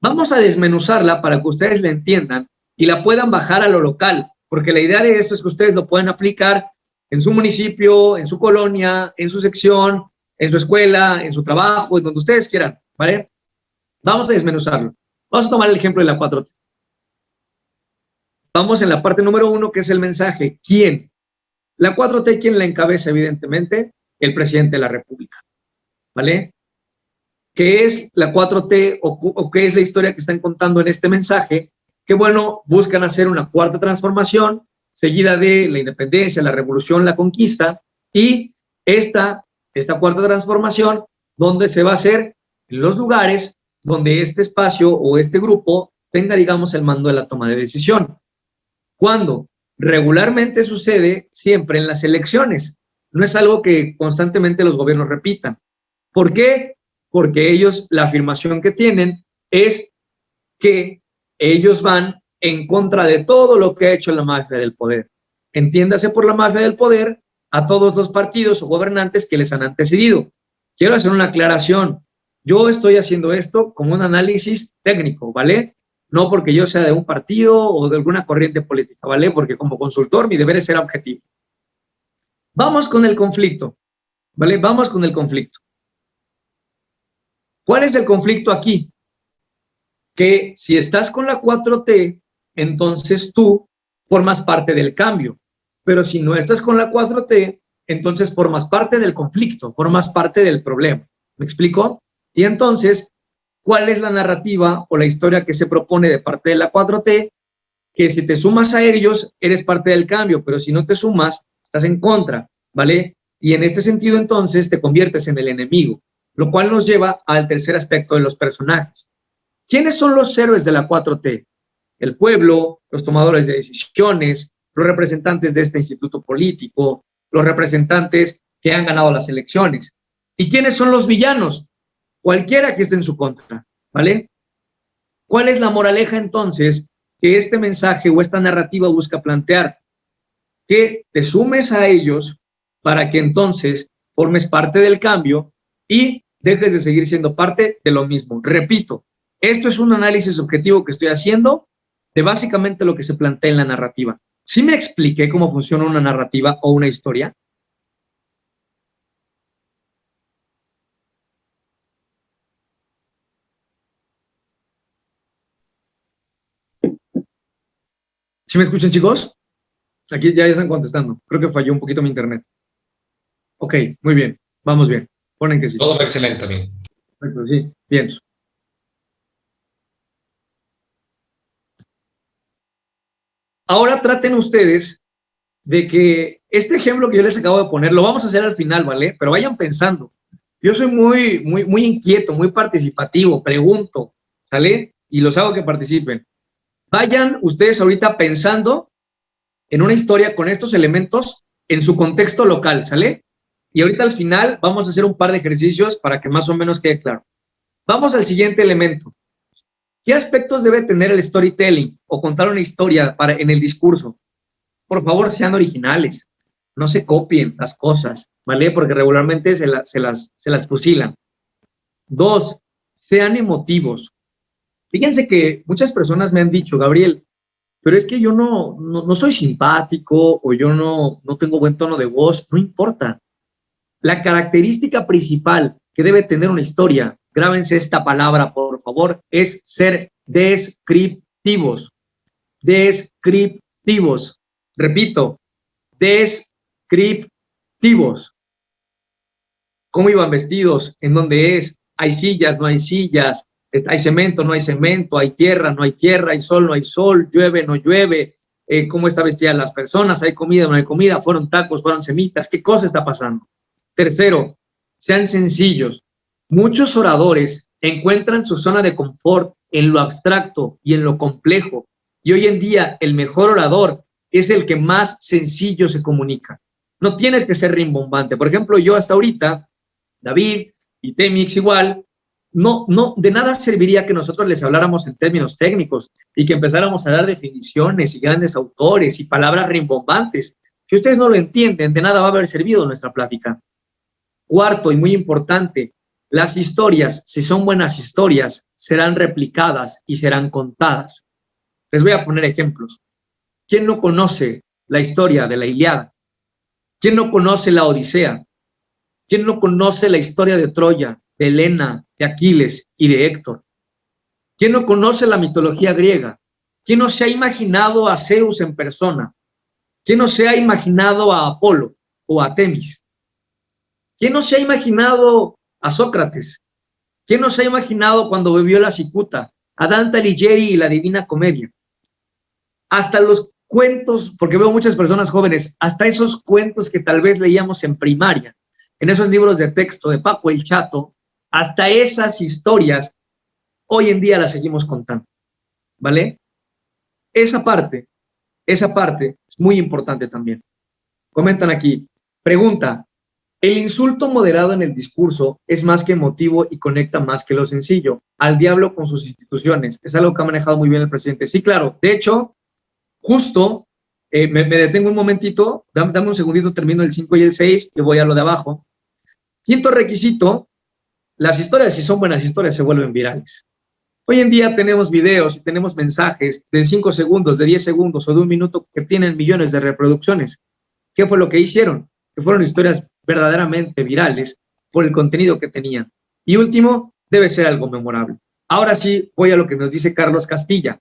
Speaker 2: Vamos a desmenuzarla para que ustedes la entiendan y la puedan bajar a lo local, porque la idea de esto es que ustedes lo puedan aplicar en su municipio, en su colonia, en su sección, en su escuela, en su trabajo, en donde ustedes quieran, ¿vale? Vamos a desmenuzarlo. Vamos a tomar el ejemplo de la 4T. Vamos en la parte número 1, que es el mensaje. ¿Quién? La 4T, ¿quién la encabeza? Evidentemente, el presidente de la República, ¿vale? ¿Qué es la 4T o qué es la historia que están contando en este mensaje? Que bueno, buscan hacer una cuarta transformación, seguida de la independencia, la revolución, la conquista, y esta cuarta transformación ¿Dónde se va a hacer? En los lugares donde este espacio o este grupo tenga, digamos, el mando de la toma de decisión. ¿Cuándo? Regularmente sucede siempre en las elecciones. No es algo que constantemente los gobiernos repitan. ¿Por qué? Porque ellos, la afirmación que tienen es que ellos van en contra de todo lo que ha hecho la mafia del poder. Entiéndase por la mafia del poder a todos los partidos o gobernantes que les han antecedido. Quiero hacer una aclaración. Yo estoy haciendo esto como un análisis técnico, ¿vale? No porque yo sea de un partido o de alguna corriente política, ¿vale? Porque como consultor mi deber es ser objetivo. Vamos con el conflicto, ¿vale? Vamos con el conflicto. ¿Cuál es el conflicto aquí? Que si estás con la 4T, entonces tú formas parte del cambio. Pero si no estás con la 4T, entonces formas parte del conflicto, formas parte del problema. ¿Me explico? Y entonces, ¿cuál es la narrativa o la historia que se propone de parte de la 4T? Que si te sumas a ellos, eres parte del cambio, pero si no te sumas, estás en contra, ¿vale? Y en este sentido, entonces, te conviertes en el enemigo, lo cual nos lleva al tercer aspecto de los personajes. ¿Quiénes son los héroes de la 4T? El pueblo, los tomadores de decisiones, los representantes de este instituto político, los representantes que han ganado las elecciones. ¿Y quiénes son los villanos? Cualquiera que esté en su contra, ¿vale? ¿Cuál es la moraleja entonces que este mensaje o esta narrativa busca plantear? Que te sumes a ellos para que entonces formes parte del cambio y dejes de seguir siendo parte de lo mismo. Repito, esto es un análisis objetivo que estoy haciendo de básicamente lo que se plantea en la narrativa. ¿Sí me expliqué cómo funciona una narrativa o una historia? ¿Sí me escuchan, chicos? Aquí ya están contestando. Creo que falló un poquito mi internet. Ok, muy bien. Vamos bien. Ponen que sí.
Speaker 1: Todo excelente también.
Speaker 2: Perfecto, sí, bien. Ahora traten ustedes de que este ejemplo que yo les acabo de poner, lo vamos a hacer al final, ¿vale? Pero vayan pensando. Yo soy muy inquieto, muy participativo, pregunto, ¿sale? Y los hago que participen. Vayan ustedes ahorita pensando en una historia con estos elementos en su contexto local, ¿sale? Y ahorita al final vamos a hacer un par de ejercicios para que más o menos quede claro. Vamos al siguiente elemento. ¿Qué aspectos debe tener el storytelling o contar una historia en el discurso? Por favor, sean originales. No se copien las cosas, ¿vale? Porque regularmente se las fusilan. 2, sean emotivos. Fíjense que muchas personas me han dicho, Gabriel, pero es que yo no soy simpático o yo no tengo buen tono de voz. No importa. La característica principal que debe tener una historia, grábense esta palabra, por favor, es ser descriptivos. Descriptivos. Repito, descriptivos. ¿Cómo iban vestidos? ¿En dónde es? ¿Hay sillas? ¿No hay sillas? ¿Hay cemento? ¿No hay cemento? ¿Hay tierra? ¿No hay tierra? ¿Hay sol? ¿No hay sol? ¿Llueve? ¿No llueve? ¿Cómo está vestida las personas? ¿Hay comida? ¿No hay comida? ¿Fueron tacos? ¿Fueron semitas? ¿Qué cosa está pasando? Tercero, sean sencillos. Muchos oradores encuentran su zona de confort en lo abstracto y en lo complejo. Y hoy en día el mejor orador es el que más sencillo se comunica. No tienes que ser rimbombante. Por ejemplo, yo hasta ahorita, David y Temix igual, no, de nada serviría que nosotros les habláramos en términos técnicos y que empezáramos a dar definiciones y grandes autores y palabras rimbombantes. Si ustedes no lo entienden, de nada va a haber servido nuestra plática. Cuarto y muy importante, las historias, si son buenas historias, serán replicadas y serán contadas. Les voy a poner ejemplos. ¿Quién no conoce la historia de la Ilíada? ¿Quién no conoce la Odisea? ¿Quién no conoce la historia de Troya, de Helena, de Aquiles y de Héctor? ¿Quién no conoce la mitología griega? ¿Quién no se ha imaginado a Zeus en persona? ¿Quién no se ha imaginado a Apolo o a Temis? ¿Quién no se ha imaginado a Sócrates? ¿Quién no se ha imaginado cuando bebió la cicuta, a Dante Alighieri y la Divina Comedia? Hasta los cuentos, porque veo muchas personas jóvenes, hasta esos cuentos que tal vez leíamos en primaria, en esos libros de texto de Paco el Chato, hasta esas historias hoy en día las seguimos contando, ¿vale? Esa parte es muy importante también. Comentan aquí, pregunta, ¿el insulto moderado en el discurso es más que emotivo y conecta más que lo sencillo? Al diablo con sus instituciones. Es algo que ha manejado muy bien el presidente. Sí, claro. De hecho, justo, me detengo un momentito, dame un segundito, termino el 5 y el 6 y voy a lo de abajo. Quinto requisito, las historias, si son buenas historias, se vuelven virales. Hoy en día tenemos videos y tenemos mensajes de 5 segundos, de 10 segundos o de un minuto que tienen millones de reproducciones. ¿Qué fue lo que hicieron? Que fueron historias verdaderamente virales por el contenido que tenían. Y último, debe ser algo memorable. Ahora sí, voy a lo que nos dice Carlos Castilla.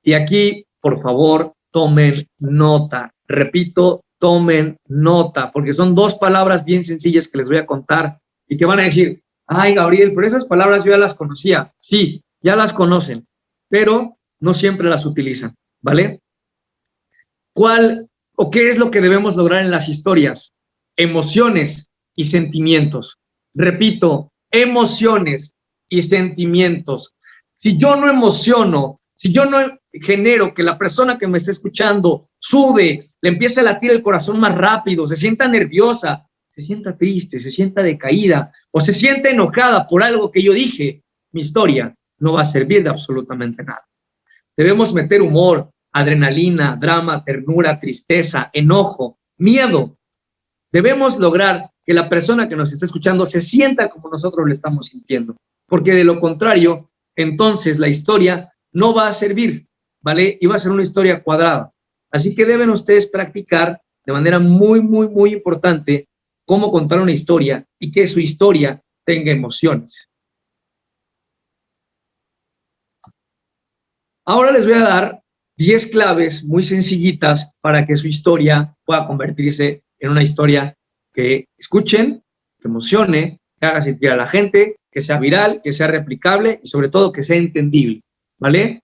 Speaker 2: Y aquí, por favor, tomen nota. Repito, tomen nota, porque son dos palabras bien sencillas que les voy a contar y que van a decir, ay, Gabriel, pero esas palabras yo ya las conocía. Sí, ya las conocen, pero no siempre las utilizan, ¿vale? ¿Cuál o qué es lo que debemos lograr en las historias? Emociones y sentimientos. Repito, emociones y sentimientos. Si yo no emociono, si yo no genero que la persona que me está escuchando sude, le empiece a latir el corazón más rápido, se sienta nerviosa, se sienta triste, se sienta decaída o se sienta enojada por algo que yo dije, mi historia no va a servir de absolutamente nada. Debemos meter humor, adrenalina, drama, ternura, tristeza, enojo, miedo. Debemos lograr que la persona que nos está escuchando se sienta como nosotros lo estamos sintiendo, porque de lo contrario, entonces la historia no va a servir, ¿vale? Y va a ser una historia cuadrada. Así que deben ustedes practicar de manera muy, muy, muy importante cómo contar una historia y que su historia tenga emociones. Ahora les voy a dar 10 claves muy sencillitas para que su historia pueda convertirse en una historia que escuchen, que emocione, que haga sentir a la gente, que sea viral, que sea replicable y sobre todo que sea entendible, ¿vale?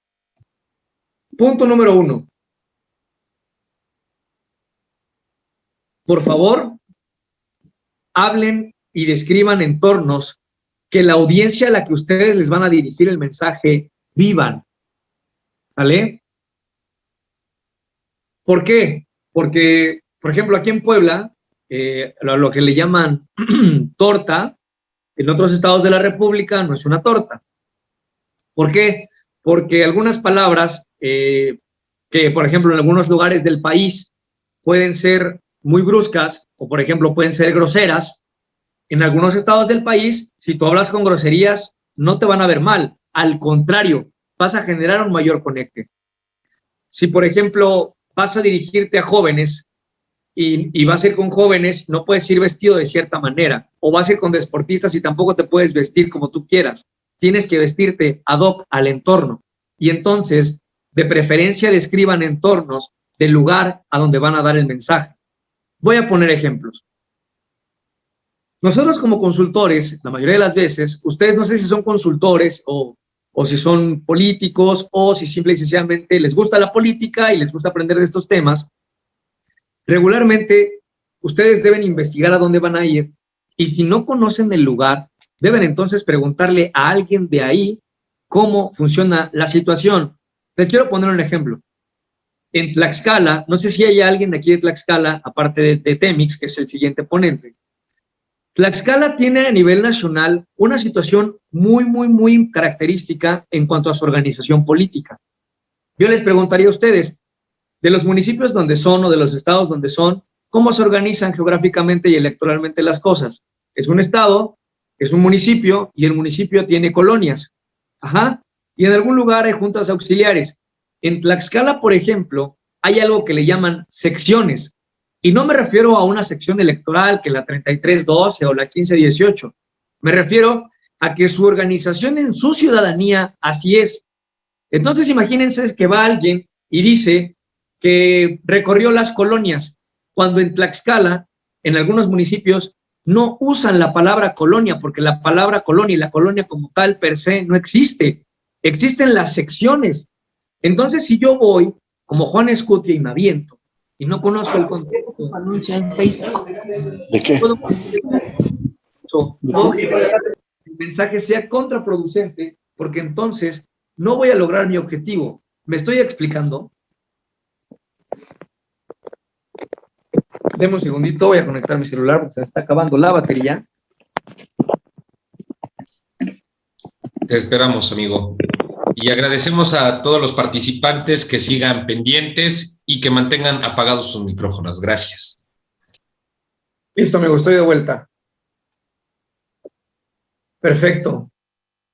Speaker 2: Punto número 1. Por favor, hablen y describan entornos que la audiencia a la que ustedes les van a dirigir el mensaje vivan, ¿vale? ¿Por qué? Porque, por ejemplo, aquí en Puebla, lo que le llaman torta, en otros estados de la República no es una torta. ¿Por qué? Porque algunas palabras que, por ejemplo, en algunos lugares del país pueden ser muy bruscas o, por ejemplo, pueden ser groseras. En algunos estados del país, si tú hablas con groserías, no te van a ver mal. Al contrario, vas a generar un mayor conecte. Si, por ejemplo, vas a dirigirte a jóvenes y vas a ir con jóvenes, no puedes ir vestido de cierta manera. O vas a ir con deportistas y tampoco te puedes vestir como tú quieras. Tienes que vestirte ad hoc al entorno. Y entonces, de preferencia, describan entornos del lugar a donde van a dar el mensaje. Voy a poner ejemplos. Nosotros como consultores, la mayoría de las veces, ustedes no sé si son consultores o si son políticos o si simple y sencillamente les gusta la política y les gusta aprender de estos temas, regularmente ustedes deben investigar a dónde van a ir y si no conocen el lugar, deben entonces preguntarle a alguien de ahí cómo funciona la situación. Les quiero poner un ejemplo. En Tlaxcala, no sé si hay alguien de aquí de Tlaxcala, aparte de Temix, que es el siguiente ponente. Tlaxcala tiene a nivel nacional una situación muy, muy, muy característica en cuanto a su organización política. Yo les preguntaría a ustedes, de los municipios donde son o de los estados donde son, ¿cómo se organizan geográficamente y electoralmente las cosas? Es un estado, es un municipio y el municipio tiene colonias. Ajá. Y en algún lugar hay juntas auxiliares. En Tlaxcala, por ejemplo, hay algo que le llaman secciones. Y no me refiero a una sección electoral que la 3312 o la 1518. Me refiero a que su organización en su ciudadanía así es. Entonces, imagínense que va alguien y dice que recorrió las colonias, cuando en Tlaxcala, en algunos municipios, no usan la palabra colonia, porque la palabra colonia y la colonia como tal per se no existe. Existen las secciones. Entonces, si yo voy, como Juan Escutia, y me aviento, y no conozco el contexto.
Speaker 6: Anuncio en Facebook.
Speaker 4: ¿De qué?
Speaker 2: ¿Puedo mensaje sea contraproducente, porque entonces no voy a lograr mi objetivo. ¿Me estoy explicando? Deme un segundito, voy a conectar mi celular porque se me está acabando la batería.
Speaker 1: Te esperamos, amigo. Y agradecemos a todos los participantes que sigan pendientes y que mantengan apagados sus micrófonos. Gracias.
Speaker 2: Listo, amigo, estoy de vuelta. Perfecto.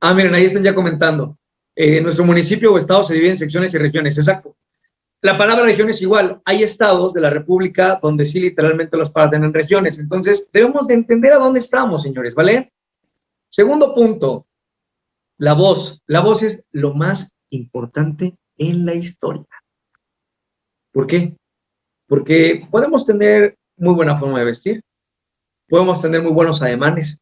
Speaker 2: Miren, ahí están ya comentando. Nuestro municipio o estado se divide en secciones y regiones, exacto. La palabra región es igual. Hay estados de la República donde sí literalmente los parten en regiones. Entonces, debemos de entender a dónde estamos, señores, ¿vale? Segundo punto, la voz. La voz es lo más importante en la historia. ¿Por qué? Porque podemos tener muy buena forma de vestir, podemos tener muy buenos ademanes,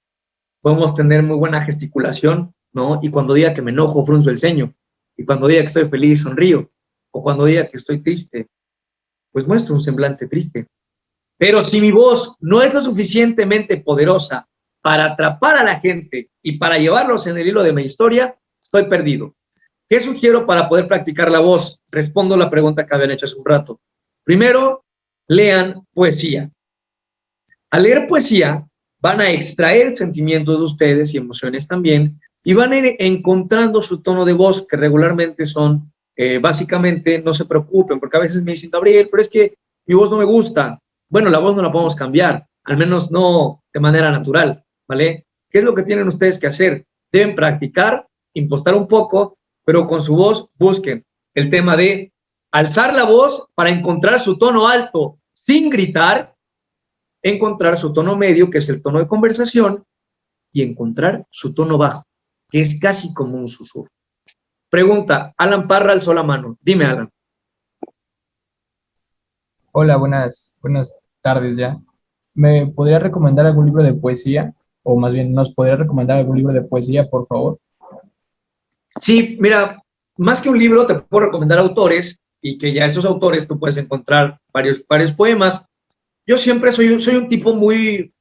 Speaker 2: podemos tener muy buena gesticulación, ¿no? Y cuando diga que me enojo, frunzo el ceño. Y cuando diga que estoy feliz, sonrío. O cuando diga que estoy triste, pues muestro un semblante triste. Pero si mi voz no es lo suficientemente poderosa para atrapar a la gente y para llevarlos en el hilo de mi historia, estoy perdido. ¿Qué sugiero para poder practicar la voz? Respondo la pregunta que habían hecho hace un rato. Primero, lean poesía. Al leer poesía, van a extraer sentimientos de ustedes y emociones también, y van a ir encontrando su tono de voz, que regularmente son, básicamente, no se preocupen, porque a veces me dicen, Gabriel, pero es que mi voz no me gusta. Bueno, la voz no la podemos cambiar, al menos no de manera natural, ¿vale? ¿Qué es lo que tienen ustedes que hacer? Deben practicar, impostar un poco, pero con su voz busquen el tema de alzar la voz para encontrar su tono alto sin gritar, encontrar su tono medio, que es el tono de conversación, y encontrar su tono bajo, que es casi como un susurro. Pregunta, Alan Parra alzó la mano. Dime, Alan.
Speaker 6: Hola, buenas tardes ya. ¿Me podría recomendar algún libro de poesía? O más bien, ¿nos podría recomendar algún libro de poesía, por favor?
Speaker 2: Sí, mira, más que un libro, te puedo recomendar autores, y que ya estos autores tú puedes encontrar varios poemas. Yo siempre soy un tipo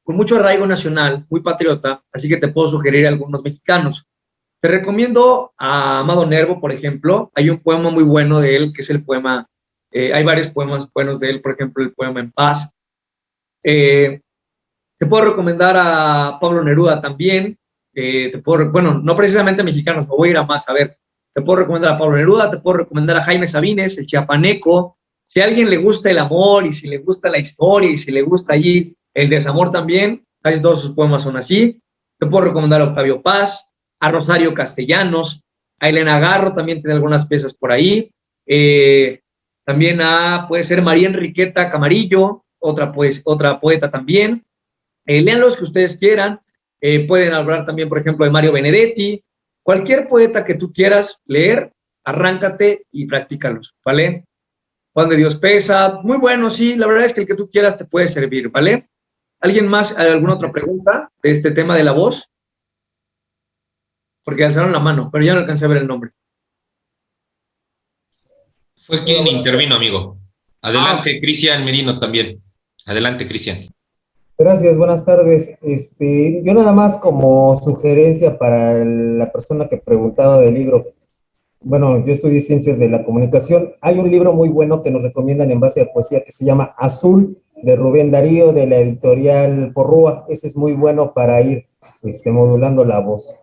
Speaker 2: con mucho arraigo nacional, muy patriota, así que te puedo sugerir algunos mexicanos. Te recomiendo a Amado Nervo, por ejemplo. Hay un poema muy bueno de él, que es el poema, hay varios poemas buenos de él, por ejemplo, el poema En Paz. Te puedo recomendar a Pablo Neruda también. Bueno, no precisamente mexicanos, me voy a ir a más. A ver, te puedo recomendar a Pablo Neruda, te puedo recomendar a Jaime Sabines, el chiapaneco. Si a alguien le gusta el amor, y si le gusta la historia, y si le gusta allí el desamor también, casi todos sus poemas son así. Te puedo recomendar a Octavio Paz, a Rosario Castellanos, a Elena Garro, también tiene algunas piezas por ahí. También puede ser María Enriqueta Camarillo, otra poeta también. Lean los que ustedes quieran. Pueden hablar también, por ejemplo, de Mario Benedetti. Cualquier poeta que tú quieras leer, arráncate y practícalos, ¿vale? Juan de Dios Pesa, muy bueno, sí, la verdad es que el que tú quieras te puede servir, ¿vale? ¿Alguien más, alguna otra pregunta de este tema de la voz? Porque alzaron la mano, pero ya no alcancé a ver el nombre.
Speaker 1: Fue quien intervino, amigo. Adelante, Cristian Merino también. Adelante, Cristian.
Speaker 3: Gracias, buenas tardes. Yo nada más como sugerencia para la persona que preguntaba del libro. Bueno, yo estudié Ciencias de la Comunicación. Hay un libro muy bueno que nos recomiendan en base a poesía que se llama Azul, de Rubén Darío, de la editorial Porrúa. Ese es muy bueno para ir modulando la voz.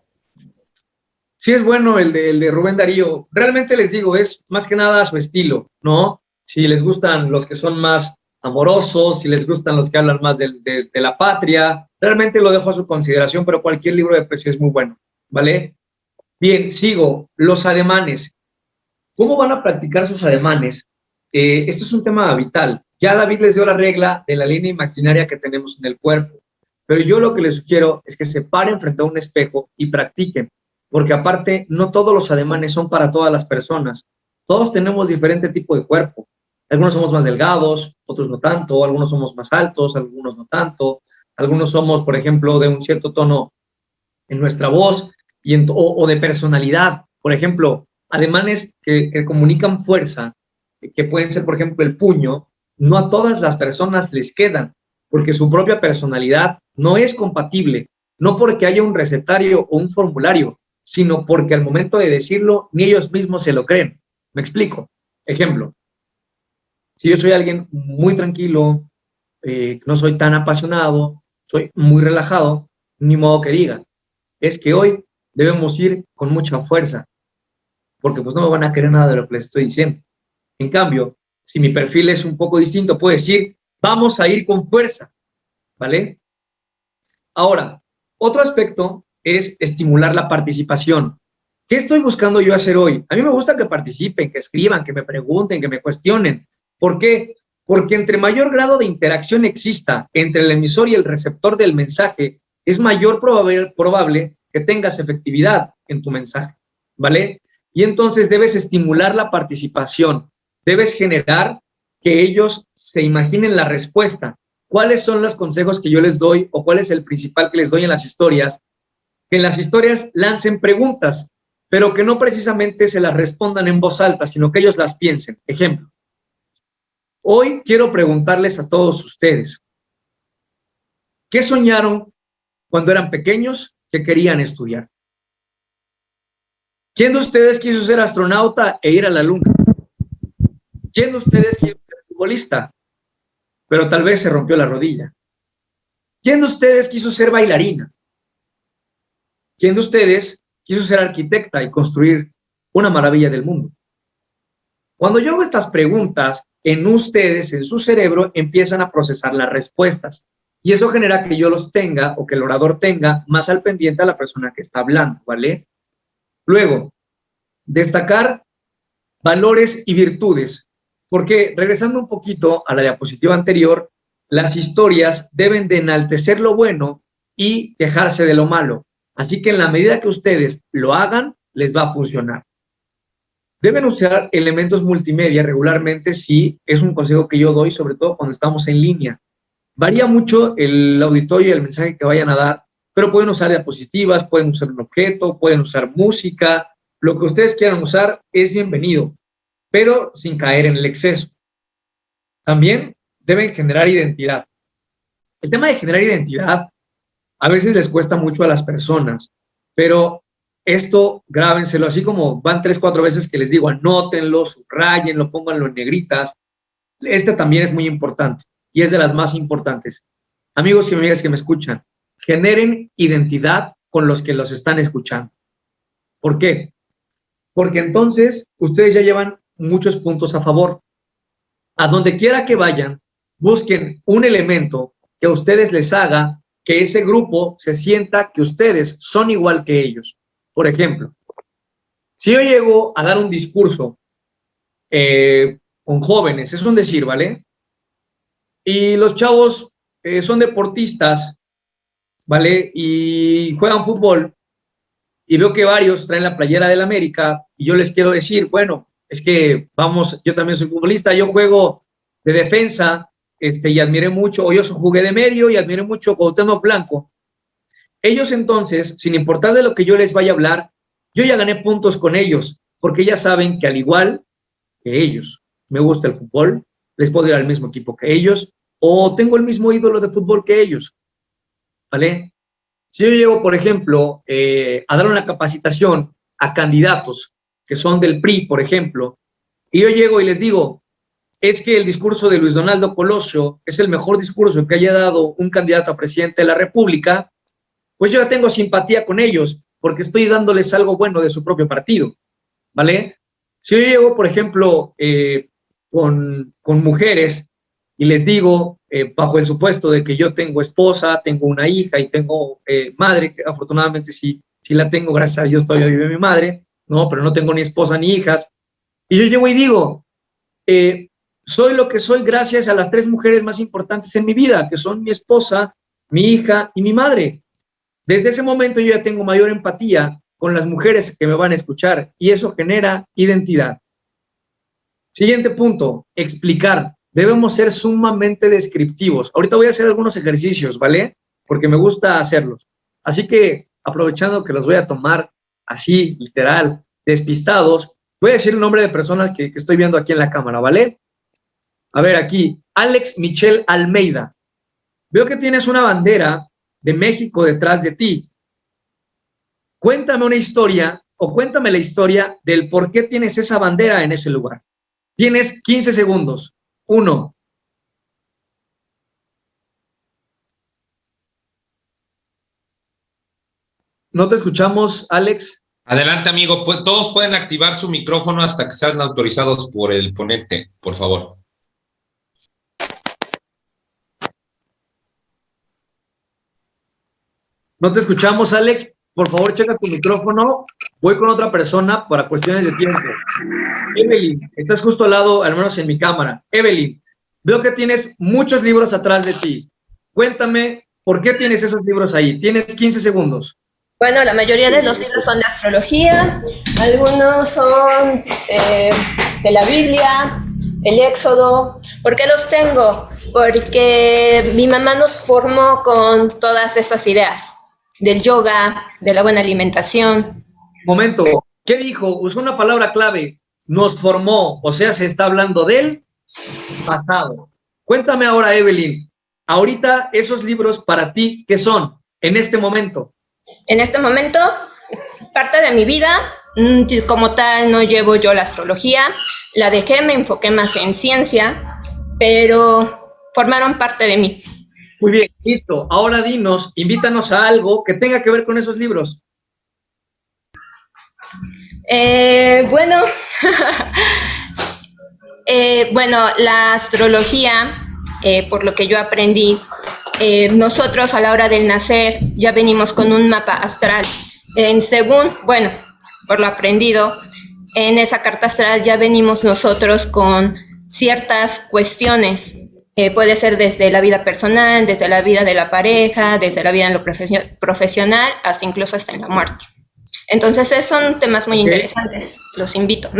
Speaker 2: Sí, es bueno el de Rubén Darío. Realmente les digo, es más que nada su estilo, ¿no? Si les gustan los que son más amorosos, si les gustan los que hablan más de la patria, realmente lo dejo a su consideración, pero cualquier libro de poesía es muy bueno, ¿vale? Bien, sigo. Los ademanes. ¿Cómo van a practicar sus ademanes? Esto es un tema vital. Ya David les dio la regla de la línea imaginaria que tenemos en el cuerpo, pero yo lo que les sugiero es que se paren frente a un espejo y practiquen, porque aparte no todos los ademanes son para todas las personas. Todos tenemos diferente tipo de cuerpo. Algunos somos más delgados, otros no tanto, algunos somos más altos, algunos no tanto, algunos somos, por ejemplo, de un cierto tono en nuestra voz o de personalidad. Por ejemplo, ademanes que comunican fuerza, que pueden ser, por ejemplo, el puño, no a todas las personas les quedan, porque su propia personalidad no es compatible no porque haya un recetario o un formulario, sino porque al momento de decirlo, ni ellos mismos se lo creen. ¿Me explico? Ejemplo, si yo soy alguien muy tranquilo, no soy tan apasionado, soy muy relajado, ni modo que diga, es que hoy debemos ir con mucha fuerza, porque pues no me van a creer nada de lo que les estoy diciendo. En cambio, si mi perfil es un poco distinto, puedo decir, vamos a ir con fuerza, ¿vale? Ahora, otro aspecto es estimular la participación. ¿Qué estoy buscando yo hacer hoy? A mí me gusta que participen, que escriban, que me pregunten, que me cuestionen. ¿Por qué? Porque entre mayor grado de interacción exista entre el emisor y el receptor del mensaje, es mayor probable que tengas efectividad en tu mensaje, ¿vale? Y entonces debes estimular la participación, debes generar que ellos se imaginen la respuesta. ¿Cuáles son los consejos que yo les doy o cuál es el principal que les doy en las historias? Que en las historias lancen preguntas, pero que no precisamente se las respondan en voz alta, sino que ellos las piensen. Ejemplo, hoy quiero preguntarles a todos ustedes, ¿qué soñaron cuando eran pequeños que querían estudiar? ¿Quién de ustedes quiso ser astronauta e ir a la luna? ¿Quién de ustedes quiso ser futbolista, pero tal vez se rompió la rodilla? ¿Quién de ustedes quiso ser bailarina? ¿Quién de ustedes quiso ser arquitecta y construir una maravilla del mundo? Cuando yo hago estas preguntas, en ustedes, en su cerebro, empiezan a procesar las respuestas. Y eso genera que yo los tenga o que el orador tenga más al pendiente a la persona que está hablando, ¿vale? Luego, destacar valores y virtudes. Porque, regresando un poquito a la diapositiva anterior, las historias deben de enaltecer lo bueno y quejarse de lo malo. Así que en la medida que ustedes lo hagan, les va a funcionar. Deben usar elementos multimedia regularmente, sí, es un consejo que yo doy, sobre todo cuando estamos en línea. Varía mucho el auditorio y el mensaje que vayan a dar, pero pueden usar diapositivas, pueden usar un objeto, pueden usar música, lo que ustedes quieran usar es bienvenido, pero sin caer en el exceso. También deben generar identidad. El tema de generar identidad a veces les cuesta mucho a las personas, pero esto grábenselo, así como van 3, 4 veces que les digo, anótenlo, subrayenlo, pónganlo en negritas. Este también es muy importante y es de las más importantes. Amigos y amigas que me escuchan, generen identidad con los que los están escuchando. ¿Por qué? Porque entonces ustedes ya llevan muchos puntos a favor. A donde quiera que vayan, busquen un elemento que a ustedes les haga que ese grupo se sienta que ustedes son igual que ellos. Por ejemplo, si yo llego a dar un discurso con jóvenes, es un decir, ¿vale? Y los chavos son deportistas, ¿vale? Y juegan fútbol, y veo que varios traen la playera del América, y yo les quiero decir, bueno, es que vamos, yo también soy futbolista, yo juego de defensa, y admiré mucho, o yo jugué de medio y admiré mucho Cuauhtémoc Blanco. Ellos entonces, sin importar de lo que yo les vaya a hablar, yo ya gané puntos con ellos, porque ya saben que al igual que ellos, me gusta el fútbol, les puedo ir al mismo equipo que ellos, o tengo el mismo ídolo de fútbol que ellos, ¿vale? Si yo llego, por ejemplo, a dar una capacitación a candidatos que son del PRI, por ejemplo, y yo llego y les digo, es que el discurso de Luis Donaldo Colosio es el mejor discurso que haya dado un candidato a presidente de la República, pues yo ya tengo simpatía con ellos, porque estoy dándoles algo bueno de su propio partido, ¿vale? Si yo llego, por ejemplo, con mujeres y les digo, bajo el supuesto de que yo tengo esposa, tengo una hija y tengo madre, que afortunadamente sí la tengo, gracias a Dios todavía vive mi madre, no, pero no tengo ni esposa ni hijas, y yo llego y digo, soy lo que soy gracias a las 3 mujeres más importantes en mi vida, que son mi esposa, mi hija y mi madre. Desde ese momento yo ya tengo mayor empatía con las mujeres que me van a escuchar y eso genera identidad. Siguiente punto, explicar. Debemos ser sumamente descriptivos. Ahorita voy a hacer algunos ejercicios, ¿vale? Porque me gusta hacerlos. Así que, aprovechando que los voy a tomar así, literal, despistados, voy a decir el nombre de personas que estoy viendo aquí en la cámara, ¿vale? A ver, aquí, Alex Michel Almeida. Veo que tienes una bandera de México detrás de ti. Cuéntame una historia o cuéntame la historia del por qué tienes esa bandera en ese lugar. Tienes 15 segundos. 1. ¿No te escuchamos, Alex?
Speaker 1: Adelante, amigo. Todos pueden activar su micrófono hasta que sean autorizados por el ponente, por favor.
Speaker 2: ¿No te escuchamos, Alex? Por favor, checa tu micrófono. Voy con otra persona para cuestiones de tiempo. Evelyn, estás justo al lado, al menos en mi cámara. Evelyn, veo que tienes muchos libros atrás de ti. Cuéntame, ¿por qué tienes esos libros ahí? Tienes 15 segundos.
Speaker 7: Bueno, la mayoría de los libros son de astrología, algunos son de la Biblia, el Éxodo. ¿Por qué los tengo? Porque mi mamá nos formó con todas estas ideas del yoga, de la buena alimentación.
Speaker 2: Momento, ¿qué dijo? Usó una palabra clave, nos formó, o sea, se está hablando del pasado. Cuéntame ahora, Evelyn, ahorita esos libros para ti, ¿qué son en este momento?
Speaker 7: En este momento, parte de mi vida, como tal, no llevo yo la astrología, la dejé, me enfoqué más en ciencia, pero formaron parte de mí.
Speaker 2: Muy bien, listo. Ahora dinos, invítanos a algo que tenga que ver con esos libros.
Speaker 7: Bueno, bueno, la astrología, por lo que yo aprendí, nosotros a la hora del nacer ya venimos con un mapa astral. Según, bueno, por lo aprendido, en esa carta astral ya venimos nosotros con ciertas cuestiones. Puede ser desde la vida personal, desde la vida de la pareja, desde la vida en lo profesional, hasta incluso hasta en la muerte. Entonces, son temas muy interesantes. Los invito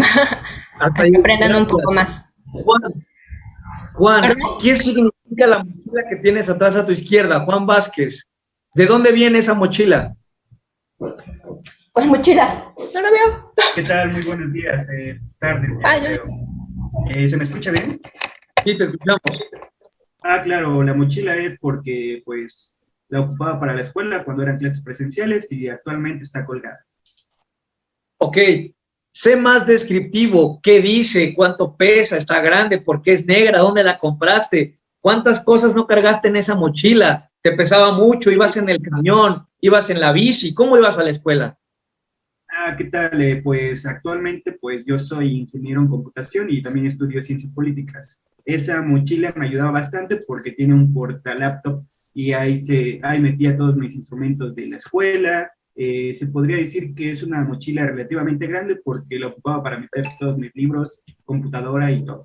Speaker 7: a que aprendan un poco más.
Speaker 2: Juan, ¿qué significa la mochila que tienes atrás a tu izquierda? Juan Vázquez, ¿de dónde viene esa mochila?
Speaker 7: ¿Cuál mochila? No la veo.
Speaker 8: ¿Qué tal? Muy buenos días, tardes. ¿Se me escucha bien?
Speaker 2: Sí, te escuchamos.
Speaker 8: Claro, la mochila es porque, pues, la ocupaba para la escuela cuando eran clases presenciales y actualmente está colgada.
Speaker 2: Ok, sé más descriptivo. ¿Qué dice? ¿Cuánto pesa? ¿Está grande? ¿Por qué es negra? ¿Dónde la compraste? ¿Cuántas cosas no cargaste en esa mochila? ¿Te pesaba mucho? ¿Ibas en el camión? ¿Ibas en la bici? ¿Cómo ibas a la escuela?
Speaker 8: ¿Qué tal? Pues actualmente, pues, yo soy ingeniero en computación y también estudio ciencias políticas. Esa mochila me ayudaba bastante porque tiene un portalaptop y ahí metía todos mis instrumentos de la escuela. Se podría decir que es una mochila relativamente grande porque la ocupaba para meter todos mis libros, computadora y todo.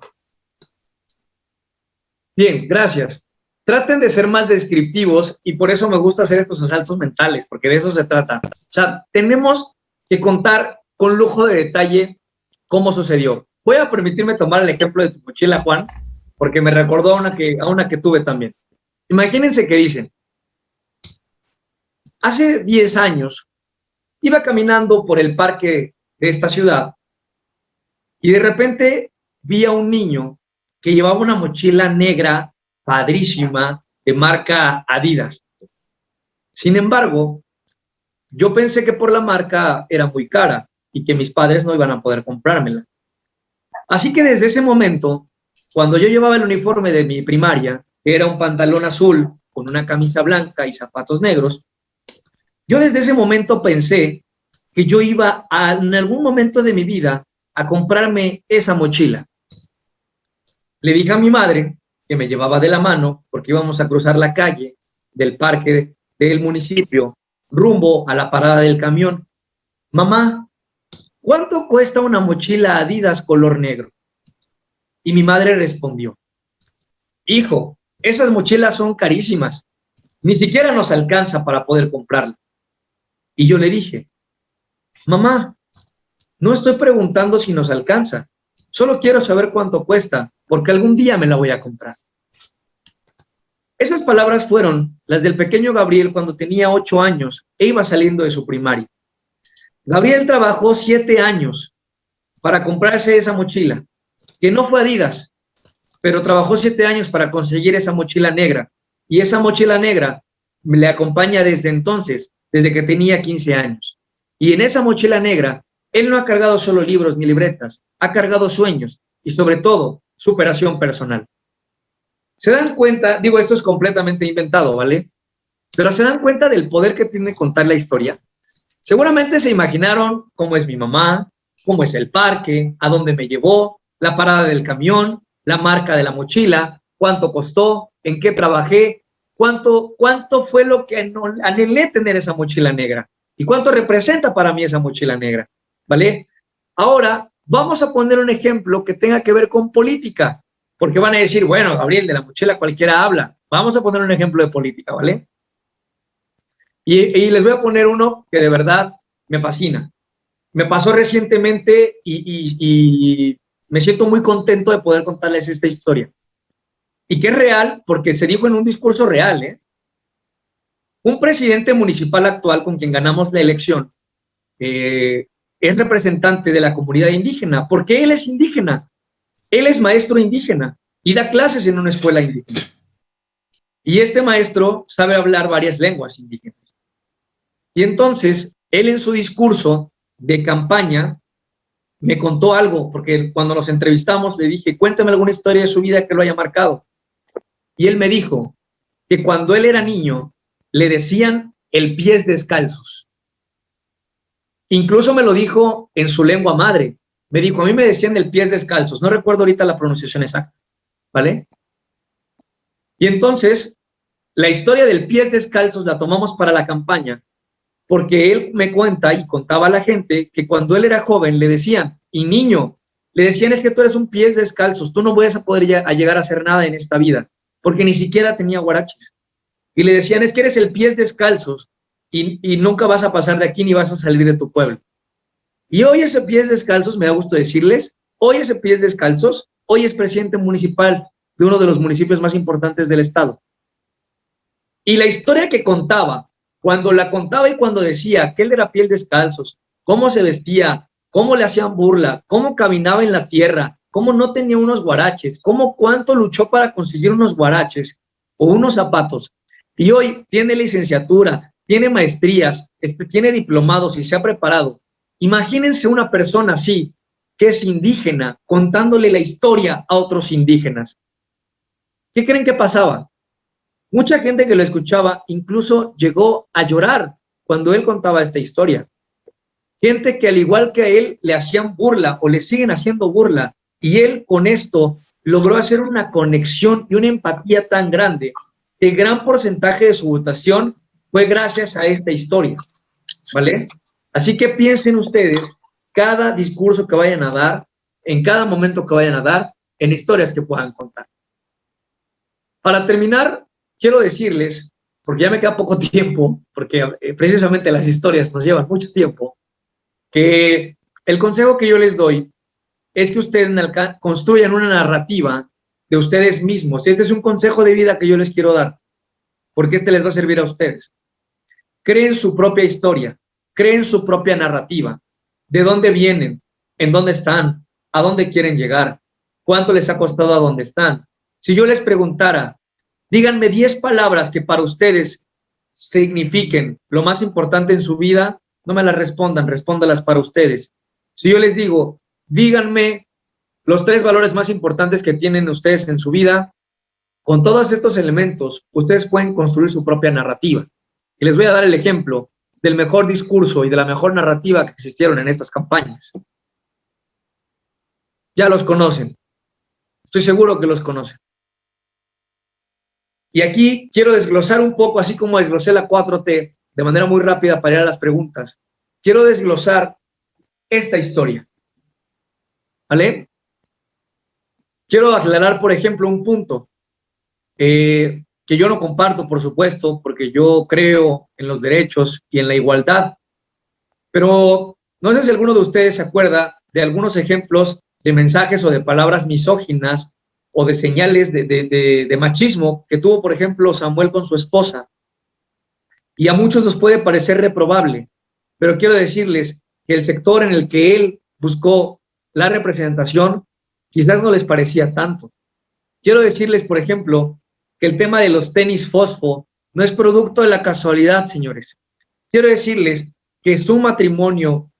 Speaker 2: Bien, gracias. Traten de ser más descriptivos y por eso me gusta hacer estos asaltos mentales, porque de eso se trata. O sea, tenemos que contar con lujo de detalle cómo sucedió. Voy a permitirme tomar el ejemplo de tu mochila, Juan, porque me recordó a una que tuve también. Imagínense que dicen, hace 10 años iba caminando por el parque de esta ciudad y de repente vi a un niño que llevaba una mochila negra padrísima de marca Adidas. Sin embargo, yo pensé que por la marca era muy cara y que mis padres no iban a poder comprármela. Así que desde ese momento, cuando yo llevaba el uniforme de mi primaria, que era un pantalón azul con una camisa blanca y zapatos negros, yo desde ese momento pensé que yo iba en algún momento de mi vida a comprarme esa mochila. Le dije a mi madre que me llevaba de la mano porque íbamos a cruzar la calle del parque del municipio rumbo a la parada del camión. Mamá, ¿cuánto cuesta una mochila Adidas color negro? Y mi madre respondió, hijo, esas mochilas son carísimas, ni siquiera nos alcanza para poder comprarla. Y yo le dije, mamá, no estoy preguntando si nos alcanza, solo quiero saber cuánto cuesta, porque algún día me la voy a comprar. Esas palabras fueron las del pequeño Gabriel cuando tenía 8 años e iba saliendo de su primaria. Gabriel trabajó 7 años para comprarse esa mochila, que no fue Adidas, pero trabajó 7 años para conseguir esa mochila negra. Y esa mochila negra le acompaña desde entonces, desde que tenía 15 años. Y en esa mochila negra, él no ha cargado solo libros ni libretas, ha cargado sueños y sobre todo superación personal. ¿Se dan cuenta? Digo, esto es completamente inventado, ¿vale? Pero ¿se dan cuenta del poder que tiene contar la historia? Seguramente se imaginaron cómo es mi mamá, cómo es el parque, a dónde me llevó, la parada del camión, la marca de la mochila, cuánto costó, en qué trabajé, cuánto fue lo que anhelé tener esa mochila negra y cuánto representa para mí esa mochila negra, ¿vale? Ahora vamos a poner un ejemplo que tenga que ver con política, porque van a decir, bueno, Gabriel, de la mochila cualquiera habla. Vamos a poner un ejemplo de política, ¿vale? Y les voy a poner uno que de verdad me fascina. Me pasó recientemente y me siento muy contento de poder contarles esta historia. Y que es real porque se dijo en un discurso real, ¿eh? Un presidente municipal actual con quien ganamos la elección es representante de la comunidad indígena, porque él es indígena, él es maestro indígena y da clases en una escuela indígena. Y este maestro sabe hablar varias lenguas indígenas. Y entonces, él en su discurso de campaña me contó algo, porque cuando nos entrevistamos le dije, cuéntame alguna historia de su vida que lo haya marcado. Y él me dijo que cuando él era niño le decían el pies descalzos. Incluso me lo dijo en su lengua madre. Me dijo, a mí me decían el pies descalzos. No recuerdo ahorita la pronunciación exacta, ¿vale? Y entonces, la historia del pies descalzos la tomamos para la campaña, porque él me cuenta y contaba a la gente que cuando él era joven le decían, y niño, le decían es que tú eres un pies descalzos, tú no vas a poder llegar a hacer nada en esta vida, porque ni siquiera tenía guaraches. Y le decían es que eres el pies descalzos y nunca vas a pasar de aquí ni vas a salir de tu pueblo. Y hoy ese pies descalzos, me da gusto decirles, hoy ese pies descalzos, hoy es presidente municipal de uno de los municipios más importantes del estado. Y la historia que contaba, cuando la contaba y cuando decía que él era piel descalzos, cómo se vestía, cómo le hacían burla, cómo caminaba en la tierra, cómo no tenía unos guaraches, cómo cuánto luchó para conseguir unos guaraches o unos zapatos. Y hoy tiene licenciatura, tiene maestrías, tiene diplomados y se ha preparado. Imagínense una persona así, que es indígena, contándole la historia a otros indígenas. ¿Qué creen que pasaba? Mucha gente que lo escuchaba incluso llegó a llorar cuando él contaba esta historia. Gente que al igual que a él le hacían burla o le siguen haciendo burla y él con esto logró hacer una conexión y una empatía tan grande que gran porcentaje de su votación fue gracias a esta historia, ¿vale? Así que piensen ustedes cada discurso que vayan a dar, en cada momento que vayan a dar, en historias que puedan contar. Para terminar, quiero decirles, porque ya me queda poco tiempo, porque precisamente las historias nos llevan mucho tiempo, que el consejo que yo les doy es que ustedes construyan una narrativa de ustedes mismos. Este es un consejo de vida que yo les quiero dar, porque este les va a servir a ustedes. Creen su propia historia, creen su propia narrativa, de dónde vienen, en dónde están, a dónde quieren llegar, cuánto les ha costado a dónde están. Si yo les preguntara, díganme 10 palabras que para ustedes signifiquen lo más importante en su vida, no me las respondan, respóndalas para ustedes. Si yo les digo, díganme los 3 valores más importantes que tienen ustedes en su vida, con todos estos elementos, ustedes pueden construir su propia narrativa. Y les voy a dar el ejemplo del mejor discurso y de la mejor narrativa que existieron en estas campañas. Ya los conocen. Estoy seguro que los conocen. Y aquí quiero desglosar un poco, así como desglosé la 4T, de manera muy rápida para ir a las preguntas. Quiero desglosar esta historia. ¿Vale? Quiero aclarar, por ejemplo, un punto que yo no comparto, por supuesto, porque yo creo en los derechos y en la igualdad. Pero no sé si alguno de ustedes se acuerda de algunos ejemplos de mensajes o de palabras misóginas o de señales de machismo que tuvo, por ejemplo, Samuel con su esposa. Y a muchos nos puede parecer reprobable, pero quiero decirles que el sector en el que él buscó la representación quizás no les parecía tanto. Quiero decirles, por ejemplo, que el tema de los tenis fosfo no es producto de la casualidad, señores. Quiero decirles que su matrimonio,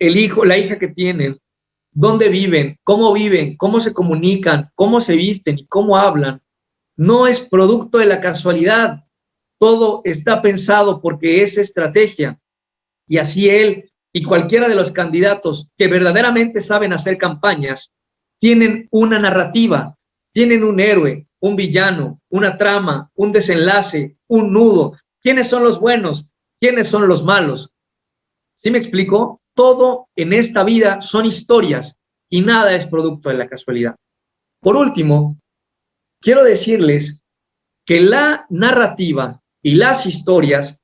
Speaker 2: el hijo, la hija que tienen, dónde viven, cómo se comunican, cómo se visten y cómo hablan, no es producto de la casualidad. Todo está pensado porque es estrategia. Y así él y cualquiera de los candidatos que verdaderamente saben hacer campañas tienen una narrativa, tienen un héroe, un villano, una trama, un desenlace, un nudo. ¿Quiénes son los buenos? ¿Quiénes son los malos? ¿Sí me explico? Todo en esta vida son historias y nada es producto de la casualidad. Por último, quiero decirles que la narrativa y las historias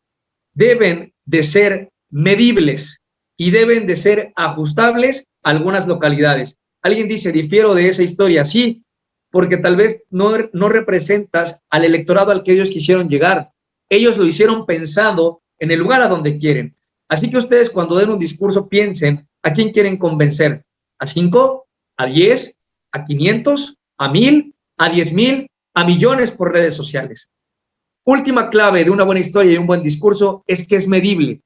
Speaker 2: deben de ser medibles y deben de ser ajustables a algunas localidades. Alguien dice, difiero de esa historia. Sí, porque tal vez no representas al electorado al que ellos quisieron llegar. Ellos lo hicieron pensando en el lugar a donde quieren. Así que ustedes cuando den un discurso piensen a quién quieren convencer. ¿A 5? ¿A 10? ¿A 500? ¿A 1000? ¿A 10,000? ¿A millones por redes sociales? Última clave de una buena historia y un buen discurso es que es medible.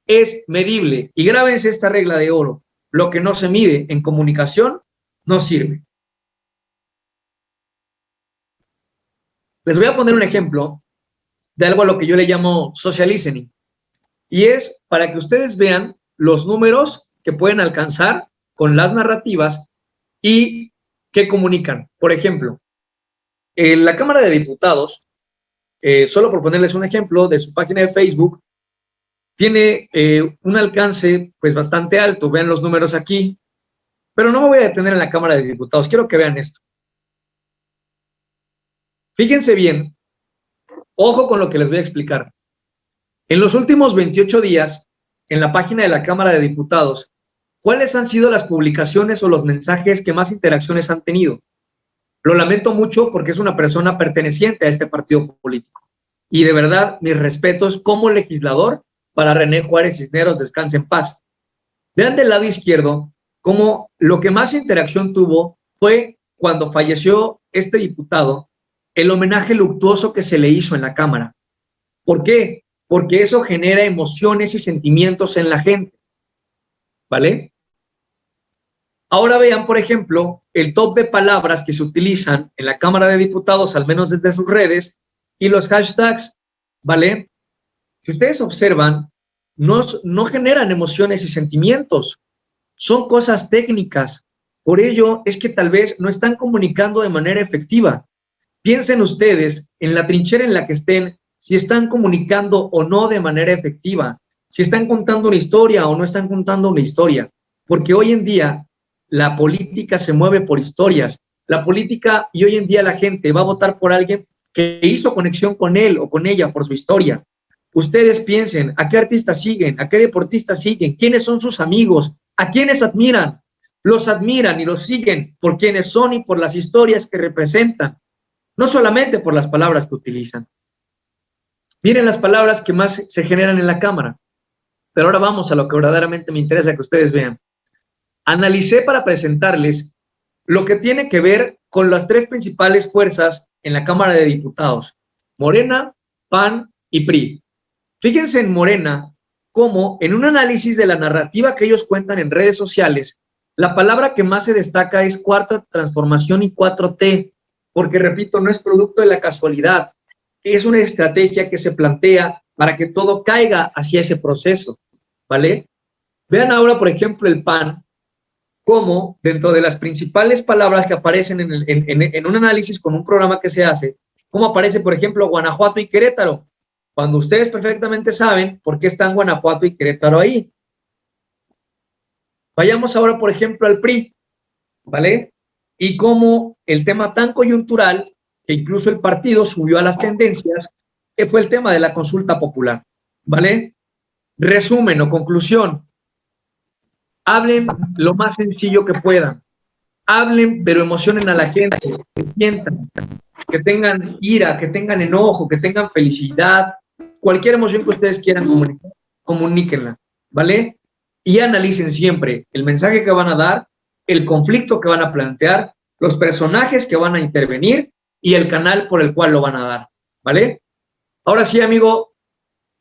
Speaker 2: Es medible. Y grábense esta regla de oro. Lo que no se mide en comunicación no sirve. Les voy a poner un ejemplo de algo a lo que yo le llamo social listening. Y es para que ustedes vean los números que pueden alcanzar con las narrativas y que comunican. Por ejemplo, en la Cámara de Diputados, solo por ponerles un ejemplo, de su página de Facebook, tiene un alcance pues bastante alto. Vean los números aquí. Pero no me voy a detener en la Cámara de Diputados. Quiero que vean esto. Fíjense bien. Ojo con lo que les voy a explicar. En los últimos 28 días, en la página de la Cámara de Diputados, ¿cuáles han sido las publicaciones o los mensajes que más interacciones han tenido? Lo lamento mucho porque es una persona perteneciente a este partido político. Y de verdad, mis respetos como legislador para René Juárez Cisneros, descanse en paz. Vean del lado izquierdo cómo lo que más interacción tuvo fue cuando falleció este diputado, el homenaje luctuoso que se le hizo en la Cámara. ¿Por qué? Porque eso genera emociones y sentimientos en la gente. ¿Vale? Ahora vean, por ejemplo, el top de palabras que se utilizan en la Cámara de Diputados, al menos desde sus redes, y los hashtags, ¿vale? Si ustedes observan, no generan emociones y sentimientos, son cosas técnicas. Por ello es que tal vez no están comunicando de manera efectiva. Piensen ustedes en la trinchera en la que estén, si están comunicando o no de manera efectiva, si están contando una historia o no están contando una historia, porque hoy en día la política se mueve por historias. La política y hoy en día la gente va a votar por alguien que hizo conexión con él o con ella por su historia. Ustedes piensen, ¿a qué artistas siguen? ¿A qué deportistas siguen? ¿Quiénes son sus amigos? ¿A quiénes admiran? Los admiran y los siguen por quienes son y por las historias que representan, no solamente por las palabras que utilizan. Miren las palabras que más se generan en la Cámara. Pero ahora vamos a lo que verdaderamente me interesa que ustedes vean. Analicé para presentarles lo que tiene que ver con las tres principales fuerzas en la Cámara de Diputados: Morena, PAN y PRI. Fíjense en Morena cómo en un análisis de la narrativa que ellos cuentan en redes sociales, la palabra que más se destaca es Cuarta Transformación y 4T, porque repito, no es producto de la casualidad, es una estrategia que se plantea para que todo caiga hacia ese proceso, ¿vale? Vean ahora, por ejemplo, el PAN, cómo dentro de las principales palabras que aparecen en un análisis con un programa que se hace, cómo aparece, por ejemplo, Guanajuato y Querétaro, cuando ustedes perfectamente saben por qué están Guanajuato y Querétaro ahí. Vayamos ahora, por ejemplo, al PRI, ¿vale? Y cómo el tema tan coyuntural, que incluso el partido subió a las tendencias, que fue el tema de la consulta popular, ¿vale? Resumen o conclusión. Hablen lo más sencillo que puedan. Hablen, pero emocionen a la gente, que sientan, que tengan ira, que tengan enojo, que tengan felicidad, cualquier emoción que ustedes quieran comunicar, comuníquenla, ¿vale? Y analicen siempre el mensaje que van a dar, el conflicto que van a plantear, los personajes que van a intervenir y el canal por el cual lo van a dar, ¿vale? Ahora sí, amigo,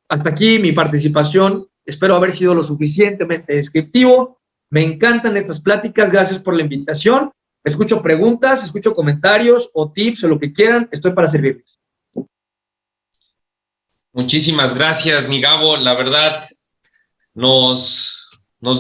Speaker 2: hasta aquí mi participación. Espero haber sido lo suficientemente descriptivo. Me encantan estas pláticas. Gracias por la invitación. Escucho preguntas, escucho comentarios o tips o lo que quieran. Estoy para servirles.
Speaker 1: Muchísimas gracias, mi Gabo. La verdad, nos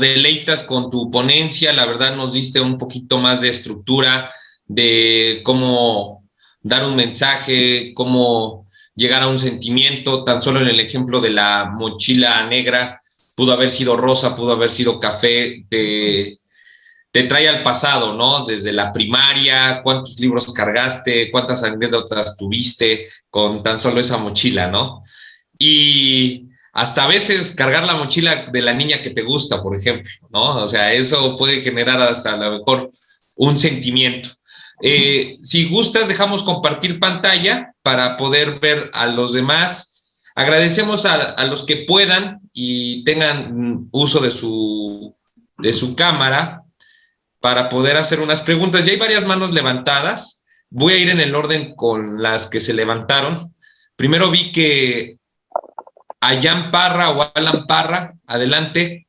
Speaker 1: deleitas con tu ponencia. La verdad, nos diste un poquito más de estructura de cómo dar un mensaje, cómo llegar a un sentimiento. Tan solo en el ejemplo de la mochila negra, pudo haber sido rosa, pudo haber sido café, te trae al pasado, ¿no? Desde la primaria, cuántos libros cargaste, cuántas anécdotas tuviste con tan solo esa mochila, ¿no? Y hasta a veces cargar la mochila de la niña que te gusta, por ejemplo, ¿no? O sea, eso puede generar hasta a lo mejor un sentimiento. Si gustas, dejamos compartir pantalla para poder ver a los demás. Agradecemos a los que puedan y tengan uso de su cámara para poder hacer unas preguntas. Ya hay varias manos levantadas. Voy a ir en el orden con las que se levantaron. Primero vi que Ayan Parra o Alan Parra, adelante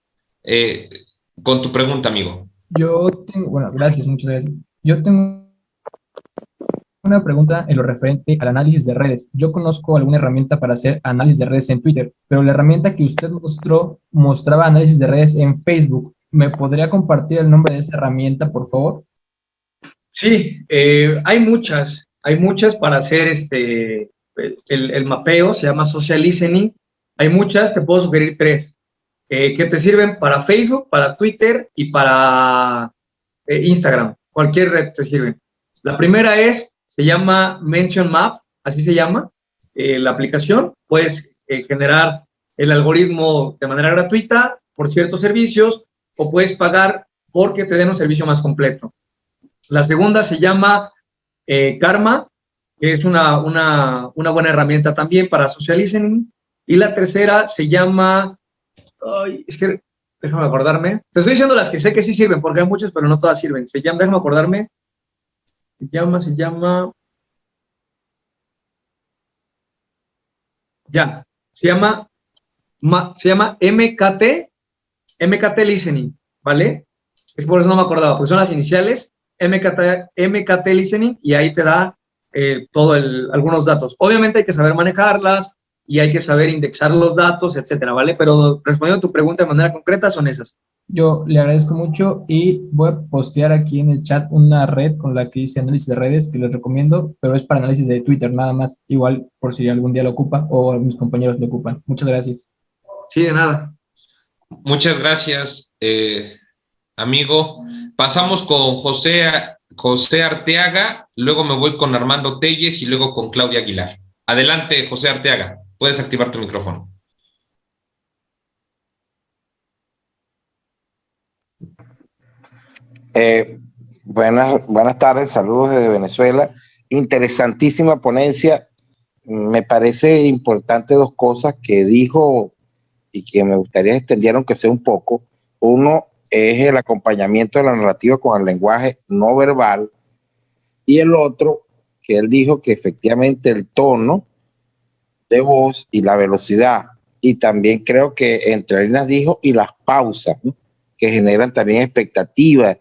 Speaker 1: con tu pregunta, amigo.
Speaker 6: Bueno, gracias, muchas gracias. Yo tengo una pregunta en lo referente al análisis de redes. Yo conozco alguna herramienta para hacer análisis de redes en Twitter, pero la herramienta que usted mostraba análisis de redes en Facebook. ¿Me podría compartir el nombre de esa herramienta, por favor?
Speaker 2: Sí, hay muchas para hacer el mapeo, se llama social listening. Hay muchas, te puedo sugerir 3, que te sirven para Facebook, para Twitter y para Instagram. Cualquier red te sirve. La primera se llama Mention Map, así se llama la aplicación. Puedes generar el algoritmo de manera gratuita por ciertos servicios o puedes pagar porque te den un servicio más completo. La segunda se llama Karma, que es una buena herramienta también para social listening. Y la tercera se llama, déjame acordarme. Te estoy diciendo las que sé que sí sirven, porque hay muchas, pero no todas sirven. Déjame acordarme. Se llama MKT Listening, ¿vale? Es por eso no me acordaba, porque son las iniciales, MKT Listening, y ahí te da algunos datos. Obviamente hay que saber manejarlas y hay que saber indexar los datos, etcétera, ¿vale? Pero respondiendo a tu pregunta de manera concreta, son esas.
Speaker 6: Yo le agradezco mucho y voy a postear aquí en el chat una red con la que hice análisis de redes que les recomiendo, pero es para análisis de Twitter nada más, igual por si algún día lo ocupa o mis compañeros lo ocupan. Muchas gracias.
Speaker 2: Sí, de nada.
Speaker 1: Muchas gracias, amigo. Pasamos con José Arteaga, luego me voy con Armando Telles y luego con Claudia Aguilar. Adelante, José Arteaga. Puedes activar tu micrófono.
Speaker 9: Buenas tardes, saludos desde Venezuela. Interesantísima ponencia. Me parece importante 2 cosas que dijo y que me gustaría extender, aunque sea un poco. Uno es el acompañamiento de la narrativa con el lenguaje no verbal, y el otro, que él dijo que efectivamente el tono de voz y la velocidad, y también creo que entre líneas dijo, y las pausas, ¿no?, que generan también expectativas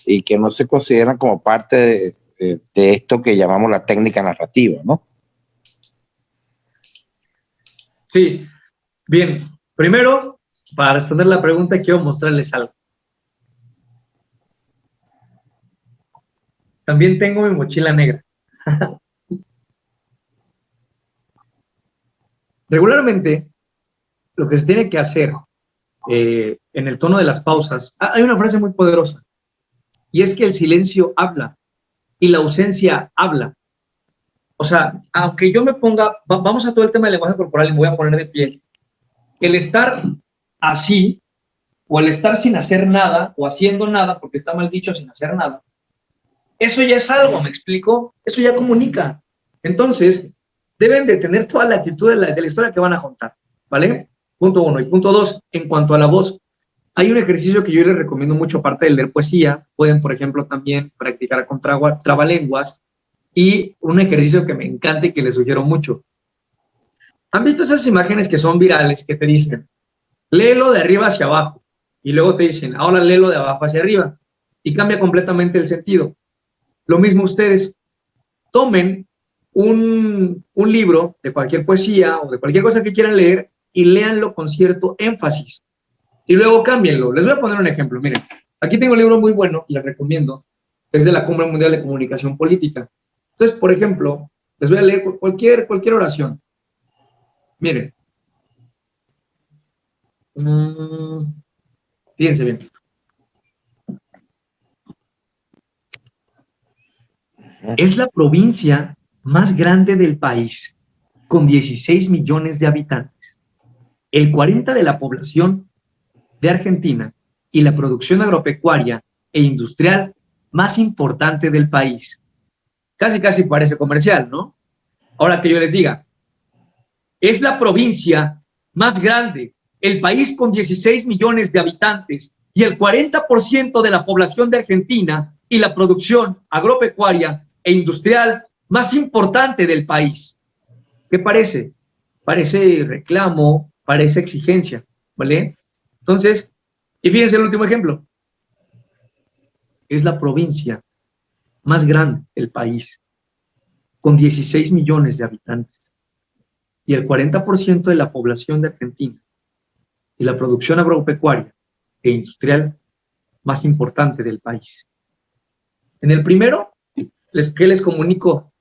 Speaker 9: y que no se consideran como parte de esto que llamamos la técnica narrativa, ¿no?
Speaker 2: Sí, bien. Primero, para responder la pregunta, quiero mostrarles algo. También tengo mi mochila negra. Regularmente, lo que se tiene que hacer en el tono de las pausas, hay una frase muy poderosa, y es que el silencio habla y la ausencia habla. O sea, aunque yo me ponga, vamos a todo el tema del lenguaje corporal y me voy a poner de pie, el estar así, o el estar sin hacer nada, o haciendo nada, porque está mal dicho sin hacer nada, eso ya es algo, ¿me explico? Eso ya comunica. Entonces, deben de tener toda la actitud de la historia que van a contar, ¿vale? Punto 1. Y punto 2, en cuanto a la voz, hay un ejercicio que yo les recomiendo mucho, aparte de leer poesía. Pueden, por ejemplo, también practicar con trabalenguas, y un ejercicio que me encanta y que les sugiero mucho. ¿Han visto esas imágenes que son virales que te dicen, léelo de arriba hacia abajo? Y luego te dicen, ahora léelo de abajo hacia arriba. Y cambia completamente el sentido. Lo mismo ustedes. Tomen un libro de cualquier poesía o de cualquier cosa que quieran leer y léanlo con cierto énfasis. Y luego cámbienlo. Les voy a poner un ejemplo. Miren, aquí tengo un libro muy bueno, les recomiendo. Es de la Cumbre Mundial de Comunicación Política. Entonces, por ejemplo, les voy a leer cualquier oración. Miren. Fíjense bien. Es la provincia más grande del país, con 16 millones de habitantes. El 40% de la población de Argentina y la producción agropecuaria e industrial más importante del país. Casi parece comercial, ¿no? Ahora que yo les diga, es la provincia más grande, el país con 16 millones de habitantes y el 40% de la población de Argentina y la producción agropecuaria e industrial más importante del país. ¿Qué parece? Parece reclamo, parece exigencia, ¿vale? Entonces, y fíjense el último ejemplo. Es la provincia más grande del país, con 16 millones de habitantes y el 40% de la población de Argentina y la producción agropecuaria e industrial más importante del país. En el primero, ¿qué les comunico?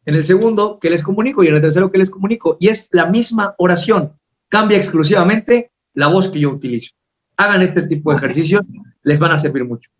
Speaker 2: En el segundo, ¿qué les comunico? Y en el tercero, ¿qué les comunico? Y es la misma oración, cambia exclusivamente la voz que yo utilizo. Hagan este tipo de ejercicios, les van a servir mucho.